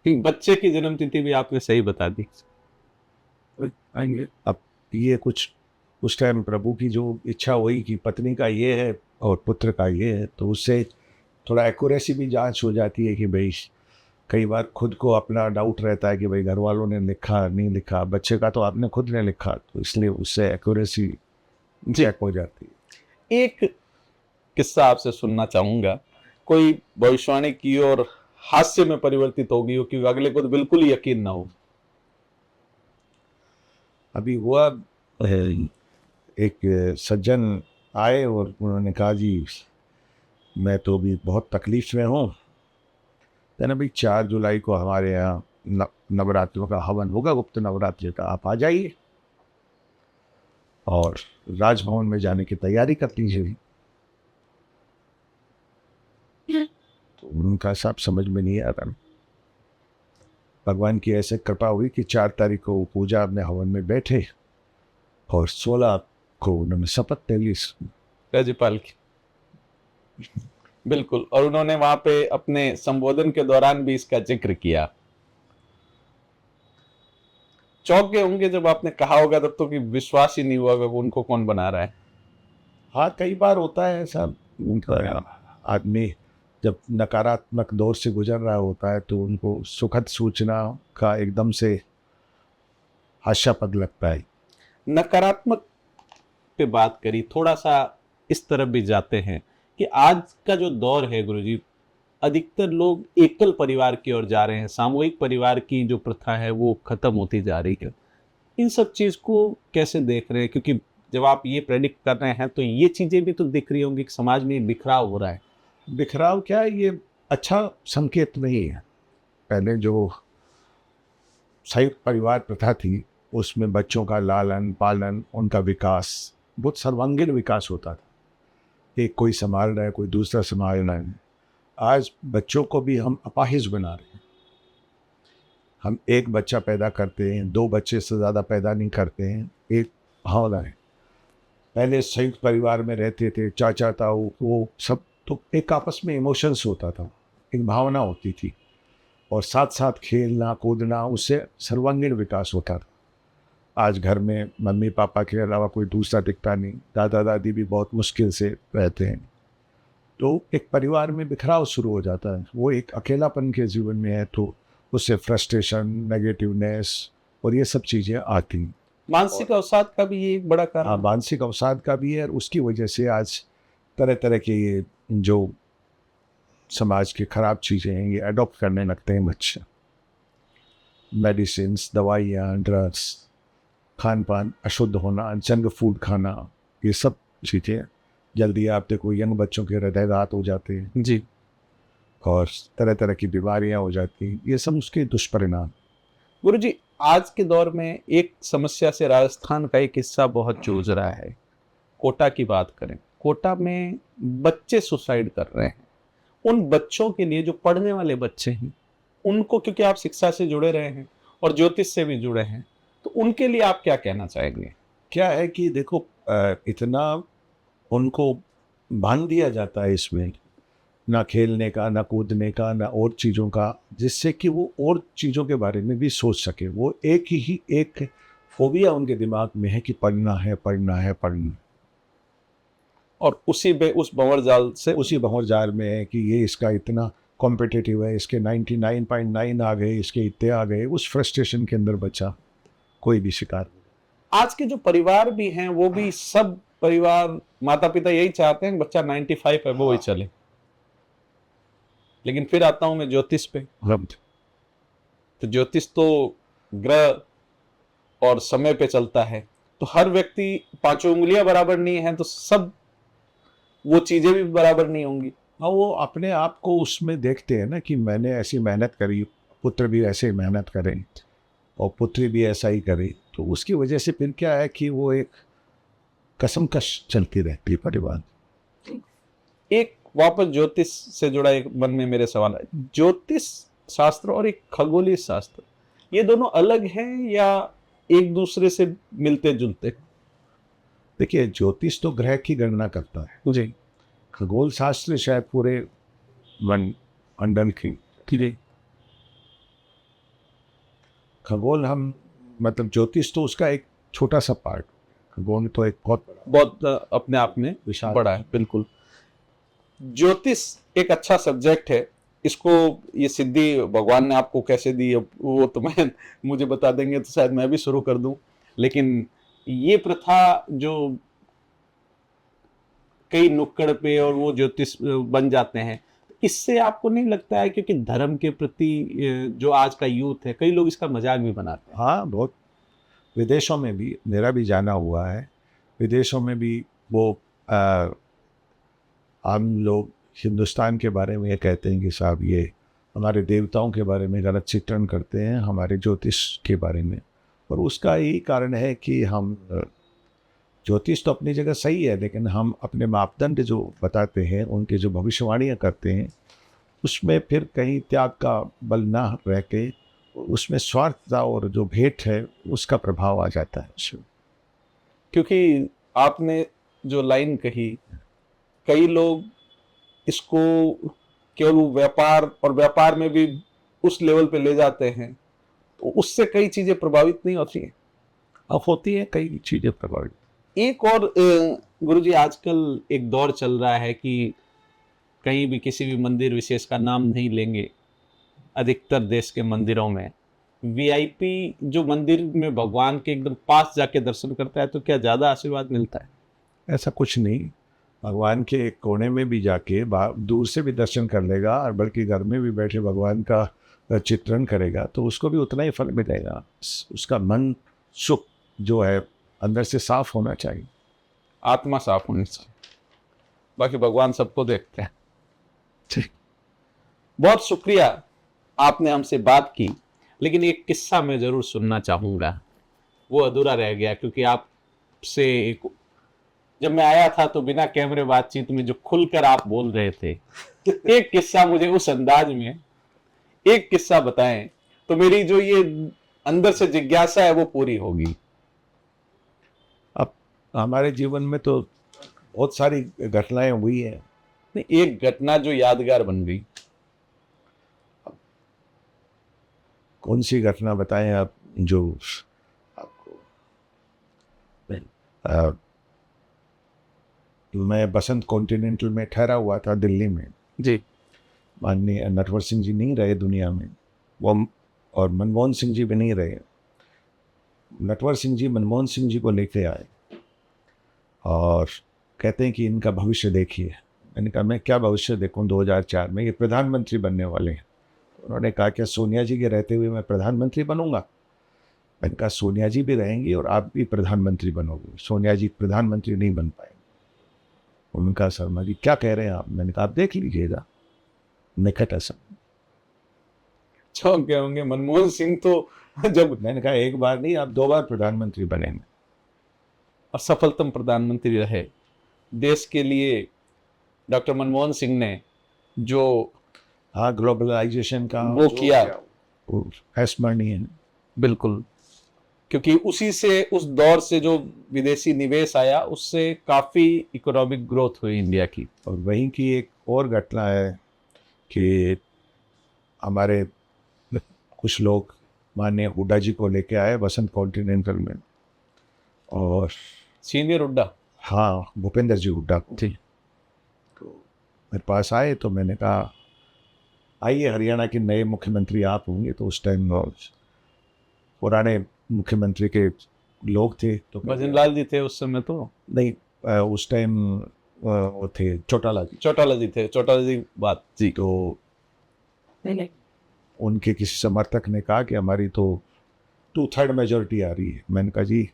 बच्चे की जन्म तिथि भी आपने सही बता दी। अब ये कुछ उस टाइम प्रभु की जो इच्छा हुई कि पत्नी का ये है और पुत्र का ये है, तो उससे थोड़ा एक्यूरेसी भी जांच हो जाती है कि भाई कई बार खुद को अपना डाउट रहता है कि भाई घर वालों ने लिखा नहीं लिखा, बच्चे का तो आपने खुद ने लिखा, तो इसलिए उससे एक्यूरेसी चेक हो जाती है। एक किस्सा आपसे सुनना चाहूंगा। कोई भविष्यवाणी की और हास्य में परिवर्तित हो गई हो, क्योंकि अगले को तो बिल्कुल ही यकीन ना हो। अभी हुआ, एक सज्जन आए और उन्होंने कहा जी मैं तो अभी बहुत तकलीफ में हूँ, कहना भाई 4 जुलाई को हमारे यहाँ नवरात्रों का हवन होगा, गुप्त नवरात्रि का, आप आ जाइए और राजभवन में जाने की तैयारी कर लीजिए। तो उनका साहब समझ में नहीं आ रहा। भगवान की ऐसे कृपा हुई कि 4 तारीख को पूजा अपने हवन में बैठे और 16 को उन्होंने शपथ ले ली राज्यपाल की। बिल्कुल, और उन्होंने वहां पे अपने संबोधन के दौरान भी इसका जिक्र किया। चौंक गए होंगे जब आपने कहा होगा तब तो कि विश्वास ही नहीं हुआ कि उनको कौन बना रहा है। हाँ, कई बार होता है ऐसा, आदमी जब नकारात्मक दौर से गुजर रहा होता है तो उनको सुखद सूचना का एकदम से हास्यास्पद लगता है। नकारात्मक पे बात करी, थोड़ा सा इस तरफ भी जाते हैं कि आज का जो दौर है गुरुजी, अधिकतर लोग एकल परिवार की ओर जा रहे हैं, सामूहिक परिवार की जो प्रथा है वो खत्म होती जा रही है। इन सब चीज को कैसे देख रहे हैं? क्योंकि जब आप ये प्रेडिक्ट कर रहे हैं तो ये चीजें भी तो दिख रही होंगी कि समाज में बिखराव हो रहा है। बिखराव क्या है, ये अच्छा संकेत नहीं है। पहले जो संयुक्त परिवार प्रथा थी उसमें बच्चों का लालन पालन, उनका विकास, बहुत सर्वांगीण विकास होता था। एक कोई संभाल रहा है, कोई दूसरा संभाल रहा है। आज बच्चों को भी हम अपाहिज बना रहे हैं। हम एक बच्चा पैदा करते हैं, 2 बच्चे से ज़्यादा पैदा नहीं करते हैं। एक भावना है, पहले संयुक्त परिवार में रहते थे, चाचा ताऊ वो सब, तो एक आपस में इमोशंस होता था, एक भावना होती थी, और साथ साथ खेलना कूदना, उससे सर्वांगीण विकास होता था। आज घर में मम्मी पापा के अलावा कोई दूसरा दिखता नहीं, दादा दादी भी बहुत मुश्किल से रहते हैं, तो एक परिवार में बिखराव शुरू हो जाता है। वो एक अकेलापन के जीवन में है, तो उससे फ्रस्ट्रेशन, नेगेटिवनेस और ये सब चीज़ें आती हैं। मानसिक अवसाद का भी ये एक बड़ा कारण हाँ, है। मानसिक अवसाद का भी है, और उसकी वजह से आज तरह तरह के ये जो समाज की खराब चीज़ें हैं ये अडॉप्ट करने लगते हैं बच्चे। मेडिसिन, दवाइयाँ, ड्रग्स, खान पान अशुद्ध होना, जंक फूड खाना, ये सब चीज़ें। जल्दी आप देखो यंग बच्चों के हृदयघात हो जाते हैं जी और तरह तरह की बीमारियां हो जाती हैं, ये सब उसके दुष्परिणाम। गुरुजी, आज के दौर में एक समस्या से राजस्थान का एक हिस्सा बहुत जूझ रहा है। कोटा की बात करें, कोटा में बच्चे सुसाइड कर रहे हैं। उन बच्चों के लिए, जो पढ़ने वाले बच्चे हैं, उनको, क्योंकि आप शिक्षा से जुड़े रहे हैं और ज्योतिष से भी जुड़े हैं, तो उनके लिए आप क्या कहना चाहेंगे? क्या है कि देखो, इतना उनको बांध दिया जाता है इसमें, ना खेलने का, ना कूदने का, ना और चीज़ों का, जिससे कि वो और चीज़ों के बारे में भी सोच सके। वो एक फोबिया उनके दिमाग में है कि पढ़ना है, पढ़ना है, पढ़ना है। और उस भंवर जाल से उसी भंवर जाल में है कि ये इसका इतना कॉम्पिटिटिव है, इसके 99.9 आ गए, इसके इतने आ गए। उस फ्रस्ट्रेशन के अंदर बच्चा कोई भी शिकार। आज के जो परिवार भी हैं वो भी, सब परिवार माता पिता यही चाहते हैं कि बच्चा 95 है वो ही चले। लेकिन फिर आता हूं मैं ज्योतिष पे। तो ज्योतिष तो ग्रह और समय पे चलता है, तो हर व्यक्ति 5 उंगलियां बराबर नहीं है, तो सब वो चीजें भी बराबर नहीं होंगी। हाँ, वो अपने आप को उसमें देखते हैं ना कि मैंने ऐसी मेहनत करी, पुत्र भी ऐसे ही मेहनत करें और पुत्री भी ऐसा ही करे, तो उसकी वजह से फिर क्या है कि वो एक कसमकश चलती रहती है परिवार। एक वापस ज्योतिष से जुड़ा एक मन में मेरे सवाल है, ज्योतिष शास्त्र और एक खगोलीय शास्त्र, ये दोनों अलग हैं या एक दूसरे से मिलते जुलते? देखिए, ज्योतिष तो ग्रह की गणना करता है जी खगोल शास्त्र शायद पूरे मंडल की। जी। खगोल हम मतलब ज्योतिष तो उसका एक छोटा सा पार्ट, खगोल तो एक बहुत अपने आप में विशाल बड़ा है। बिल्कुल, ज्योतिष एक अच्छा सब्जेक्ट है। इसको, ये सिद्धि भगवान ने आपको कैसे दी है वो तो मुझे बता देंगे तो शायद मैं भी शुरू कर दूं। लेकिन ये प्रथा जो कई नुक्कड़ पे और वो ज्योतिष बन जाते हैं, इससे आपको नहीं लगता है, क्योंकि धर्म के प्रति जो आज का यूथ है, कई लोग इसका मजाक भी बनाते हैं? हाँ, बहुत। विदेशों में भी मेरा भी जाना हुआ है, विदेशों में भी वो हम लोग हिंदुस्तान के बारे में ये कहते हैं कि साहब ये हमारे देवताओं के बारे में गलत चित्रण करते हैं, हमारे ज्योतिष के बारे में। और उसका यही कारण है कि हम, ज्योतिष तो अपनी जगह सही है, लेकिन हम अपने मापदंड जो बताते हैं, उनके जो भविष्यवाणियाँ करते हैं, उसमें फिर कहीं त्याग का बल ना रह के उसमें स्वार्थता और जो भेंट है उसका प्रभाव आ जाता है। क्योंकि आपने जो लाइन कही, कई लोग इसको केवल व्यापार, और व्यापार में भी उस लेवल पे ले जाते हैं, तो उससे कई चीजें प्रभावित नहीं होती हैं? अब होती है कई चीज़ें प्रभावित। एक और गुरुजी, आजकल एक दौर चल रहा है कि कहीं भी किसी भी मंदिर विशेष का नाम नहीं लेंगे, अधिकतर देश के मंदिरों में वीआईपी जो मंदिर में भगवान के एकदम पास जाके दर्शन करता है तो क्या ज़्यादा आशीर्वाद मिलता है? ऐसा कुछ नहीं, भगवान के एक कोने में भी जाके दूर से भी दर्शन कर लेगा और बल्कि घर में भी बैठे भगवान का चित्रण करेगा तो उसको भी उतना ही फल मिलेगा। उसका मन सुख जो है अंदर से साफ होना चाहिए। आत्मा साफ होनी चाहिए, बाकी भगवान सबको देखते हैं। ठीक, बहुत शुक्रिया, आपने हमसे बात की, लेकिन एक किस्सा मैं जरूर सुनना चाहूँगा, वो अधूरा रह गया क्योंकि आपसे जब मैं आया था तो बिना कैमरे बातचीत में जो खुलकर आप बोल रहे थे, एक किस्सा मुझे उस अंदाज में एक किस्सा बताएं तो मेरी जो ये अंदर से जिज्ञासा है वो पूरी होगी। अब हमारे जीवन में तो बहुत सारी घटनाएं हुई हैं, नहीं, एक घटना जो यादगार बन गई। कौन सी घटना बताएं आप जो आपको? मैं बसंत कॉन्टिनेंटल में ठहरा हुआ था दिल्ली में जी। माननीय नटवर सिंह जी नहीं रहे दुनिया में, वो और मनमोहन सिंह जी भी नहीं रहे। नटवर सिंह जी मनमोहन सिंह जी को लेके आए और कहते हैं कि इनका भविष्य देखिए। मैंने कहा मैं क्या भविष्य देखूं, 2004 में ये प्रधानमंत्री बनने वाले हैं। उन्होंने कहा क्या सोनिया जी के रहते हुए मैं प्रधानमंत्री बनूंगा? मैंने कहा सोनिया जी भी रहेंगी और आप भी प्रधानमंत्री बनोगे, सोनिया जी प्रधानमंत्री नहीं बन पाएंगे। उनका शर्मा जी क्या कह रहे हैं आप? मैंने कहा आप देख लीजिएगा, निकट ऐसा चौंक गए होंगे मनमोहन सिंह तो जब, मैंने कहा एक बार नहीं आप 2 बार प्रधानमंत्री बनेंगे और सफलतम प्रधानमंत्री रहे। देश के लिए डॉक्टर मनमोहन सिंह ने जो हाँ ग्लोबलाइजेशन का वो किया, वो स्मरणीय है। बिल्कुल, क्योंकि उसी से उस दौर से जो विदेशी निवेश आया उससे काफ़ी इकोनॉमिक ग्रोथ हुई इंडिया की। और वहीं की एक और घटना है कि हमारे कुछ लोग माननीय हुड्डा जी को लेके आए बसंत कॉन्टिनेंटल में, और सीनियर हुड्डा, हाँ भूपेंद्र जी हुड्डा को जी, तो मेरे पास आए तो मैंने कहा आइए हरियाणा के नए मुख्यमंत्री आप होंगे। तो उस टाइम पुराने मुख्यमंत्री के लोग थे तो भजन लाल जी थे उस समय, तो नहीं उस टाइम वो थे चौटाला जी, चौटाला जी थे, चौटाला जी बात जी। तो उनके किसी समर्थक ने कहा कि हमारी तो 2/3 मेजोरिटी आ रही है। मैंने कहा जी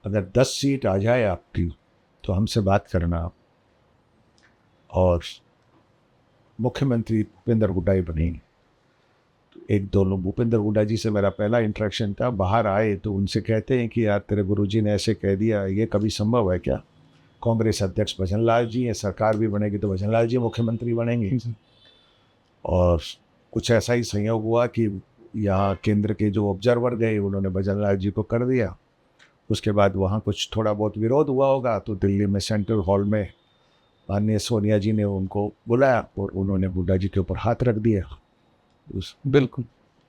अगर 10 सीट आ जाए आपकी तो हमसे बात करना आप, और मुख्यमंत्री भूपेंद्र हुड्डा ही बनेंगे। तो एक दो लोग, भूपेंद्र हुड्डा जी से मेरा पहला इंटरेक्शन था। बाहर आए तो उनसे कहते हैं कि यार तेरे गुरुजी ने ऐसे कह दिया, ये कभी संभव है क्या? कांग्रेस अध्यक्ष भजन लाल जी हैं, सरकार भी बनेगी तो भजन लाल जी मुख्यमंत्री बनेंगे। और कुछ ऐसा ही संयोग हुआ कि यहाँ केंद्र के जो ऑब्जर्वर गए उन्होंने भजन लाल जी को कर दिया। उसके बाद वहाँ कुछ थोड़ा बहुत विरोध हुआ होगा तो दिल्ली में सेंट्रल हॉल में माननीय सोनिया जी ने उनको बुलाया और उन्होंने हुड्डा जी के ऊपर हाथ रख दिया बिल्कुल,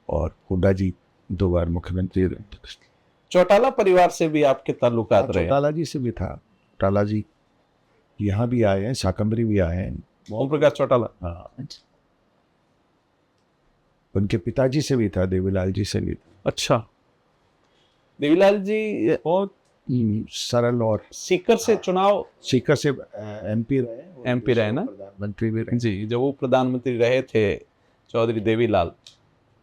और हुड्डा जी 2 बार मुख्यमंत्री रहे। चौटाला परिवार से भी आपके ताल्लुकात रहे? चौटाला जी से भी था, चौटाला जी यहाँ भी आए हैं, शाकंभरी भी आए हैं, ओम प्रकाश चौटाला। हाँ उनके पिताजी से भी था, देवीलाल जी से भी। अच्छा, देवीलाल जी बहुत सरल और सीकर से चुनाव, सीकर से एमपी रहे, एमपी रहे ना, प्रधानमंत्री भी रहे जी। जब वो प्रधानमंत्री रहे थे चौधरी देवीलाल,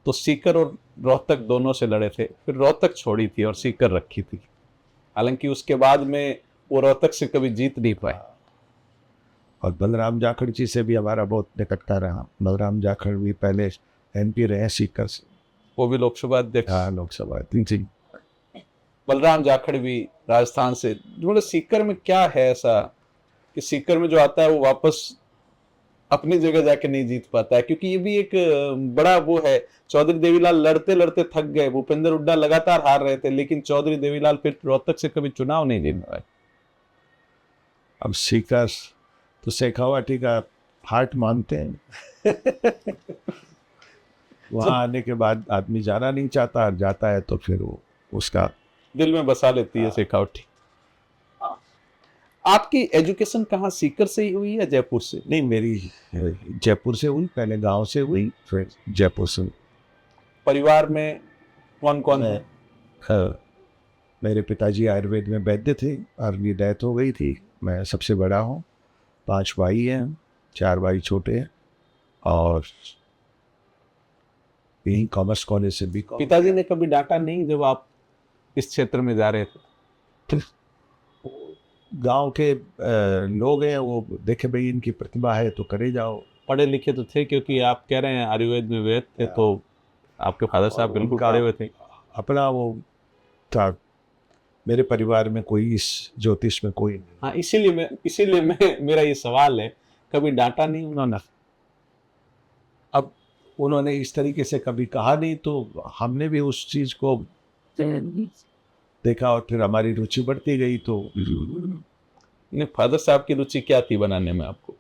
तो सीकर और रोहतक दोनों से लड़े थे, फिर रोहतक छोड़ी थी और सीकर रखी थी। हालांकि उसके बाद में वो रोहतक से कभी जीत नहीं पाए। और बलराम जाखड़ जी से भी हमारा बहुत निकटता रहा। बलराम जाखड़ भी पहले एमपी रहे सीकर से, वो भी लोकसभा अध्यक्ष। हाँ लोकसभा जी। बलराम जाखड़ भी राजस्थान से। मतलब सीकर में क्या है ऐसा कि सीकर में जो आता है वो वापस अपनी जगह जाके नहीं जीत पाता है? क्योंकि ये भी एक बड़ा वो है, चौधरी देवीलाल लड़ते लड़ते थक गए, भूपेंद्र हुड्डा लगातार हार रहे थे, लेकिन चौधरी देवीलाल फिर रोहतक से कभी चुनाव नहीं जीत पाए। अब सीकर तो शेखावाटी का हार्ट मानते हैं। वहाँ आने के बाद आदमी जाना नहीं चाहता, और जाता है तो फिर वो उसका दिल में बसा लेती है शेखावटी। आपकी एजुकेशन कहाँ, सीकर से ही हुई या जयपुर से? नहीं, मेरी जयपुर से हुई, पहले गांव से हुई, फिर जयपुर से हुई। परिवार में कौन कौन है? हाँ, मेरे पिताजी आयुर्वेद में वैद्य थे, अर्ली डेथ हो गई थी। मैं सबसे बड़ा हूँ, 5 भाई हैं, 4 भाई छोटे हैं, और यही कॉमर्स कॉलेज से भी। पिताजी ने कभी डांटा नहीं जब आप इस क्षेत्र में जा रहे थे? गांव के लोग हैं, वो देखे भाई इनकी प्रतिभा है तो करे जाओ। पढ़े लिखे तो थे, क्योंकि आप कह रहे हैं आयुर्वेद में वेद थे, तो आपके फादर साहब बिल्कुल पढ़े हुए थे। अपना वो था, मेरे परिवार में कोई इस ज्योतिष में कोई नहीं। हाँ, इसीलिए मैं मेरा ये सवाल है, कभी डांटा नहीं उन्होंने? अब उन्होंने इस तरीके से कभी कहा नहीं, तो हमने भी उस चीज को देखा और फिर हमारी रुचि बढ़ती गई। तो फादर साहब की रुचि क्या थी बनाने में आपको?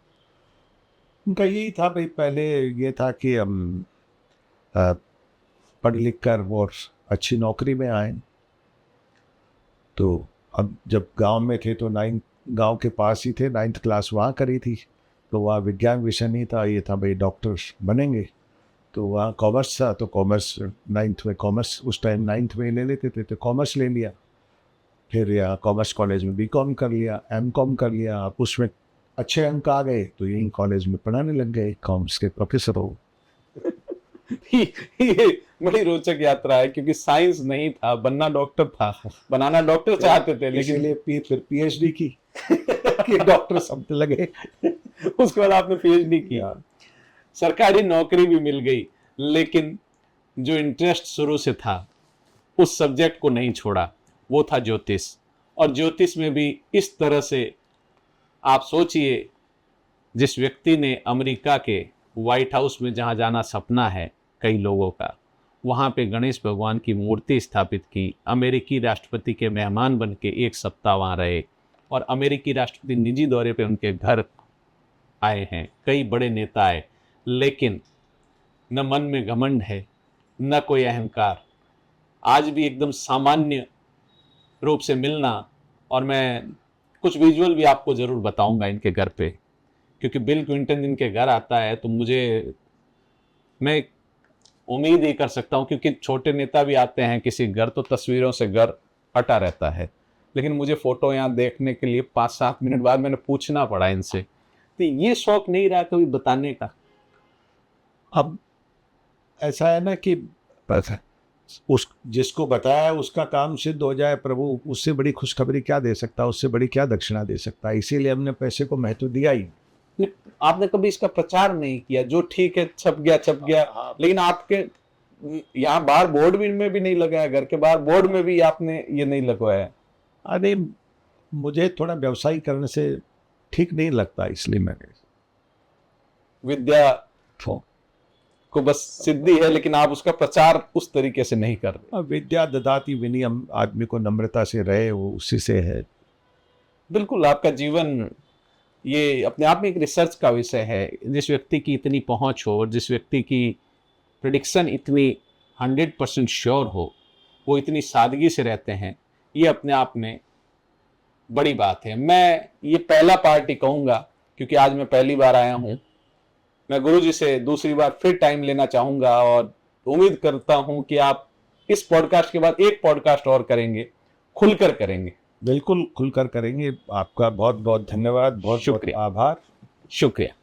उनका यही था भाई, पहले ये था कि हम पढ़ लिख कर और अच्छी नौकरी में आए। तो अब जब गांव में थे तो गांव के पास ही थे, 9th क्लास वहाँ करी थी, तो वहाँ विज्ञान विषय नहीं था, ये था भाई डॉक्टर्स बनेंगे। तो वहाँ कॉमर्स था, तो कॉमर्स 9th में, कॉमर्स उस टाइम 9th में ले लेते थे, तो कॉमर्स ले लिया। फिर यहाँ कॉमर्स कॉलेज में BCom कर लिया, MCom कर लिया। आप उसमें अच्छे अंक आ गए तो यही कॉलेज में पढ़ाने लग गए, कॉमर्स के प्रोफेसर हो। ये बड़ी रोचक यात्रा है, क्योंकि साइंस नहीं था, बनना डॉक्टर था, बनाना डॉक्टर चाहते थे, लेकिन इसीलिए फिर PhD की कि डॉक्टर समझने लगे। उसके बाद आपने PhD किया, सरकारी नौकरी भी मिल गई, लेकिन जो इंटरेस्ट शुरू से था उस सब्जेक्ट को नहीं छोड़ा, वो था ज्योतिष। और ज्योतिष में भी इस तरह से, आप सोचिए, जिस व्यक्ति ने अमेरिका के व्हाइट हाउस में जहाँ जाना सपना है कई लोगों का, वहाँ पे गणेश भगवान की मूर्ति स्थापित की, अमेरिकी राष्ट्रपति के मेहमान बन के 1 सप्ताह वहाँ रहे, और अमेरिकी राष्ट्रपति निजी दौरे पे उनके घर आए हैं, कई बड़े नेता आए, लेकिन न मन में घमंड है, न कोई अहंकार। आज भी एकदम सामान्य रूप से मिलना, और मैं कुछ विजुअल भी आपको ज़रूर बताऊंगा इनके घर पे, क्योंकि बिल क्लिंटन इनके घर आता है तो मैं उम्मीद ही कर सकता हूं, क्योंकि छोटे नेता भी आते हैं किसी घर तो तस्वीरों से घर हटा रहता है, लेकिन मुझे फोटो यहाँ देखने के लिए 5-7 मिनट बाद मैंने पूछना पड़ा इनसे, तो ये शौक नहीं रहा कभी बताने का? अब ऐसा है ना कि उस जिसको बताया उसका काम सिद्ध हो जाए, प्रभु उससे बड़ी खुशखबरी क्या दे सकता, उससे बड़ी क्या दक्षिणा दे सकता है। इसीलिए हमने पैसे को महत्व दिया ही। आपने कभी इसका प्रचार नहीं किया? जो ठीक है छप गया, लेकिन आपके यहाँ बाहर बोर्ड में भी नहीं लगाया, घर के बाहर बोर्ड में भी आपने ये नहीं लगवाया? अरे मुझे थोड़ा व्यवसाय करने से ठीक नहीं लगता, इसलिए मैंने विद्या को बस सिद्धि है, लेकिन आप उसका प्रचार उस तरीके से नहीं कर रहे। विद्या ददाति विनयम, आदमी को नम्रता से रहे, वो उसी से है। बिल्कुल, आपका जीवन ये अपने आप में एक रिसर्च का विषय है। जिस व्यक्ति की इतनी पहुंच हो और जिस व्यक्ति की प्रेडिक्शन इतनी 100% श्योर हो, वो इतनी सादगी से रहते हैं, ये अपने आप में बड़ी बात है। मैं ये पहला पार्ट ही कहूँगा, क्योंकि आज मैं पहली बार आया हूँ। मैं गुरुजी से दूसरी बार फिर टाइम लेना चाहूँगा, और उम्मीद करता हूँ कि आप इस पॉडकास्ट के बाद एक पॉडकास्ट और करेंगे, खुलकर करेंगे। बिल्कुल खुलकर करेंगे। आपका बहुत बहुत धन्यवाद, बहुत शुक्रिया, आभार, शुक्रिया।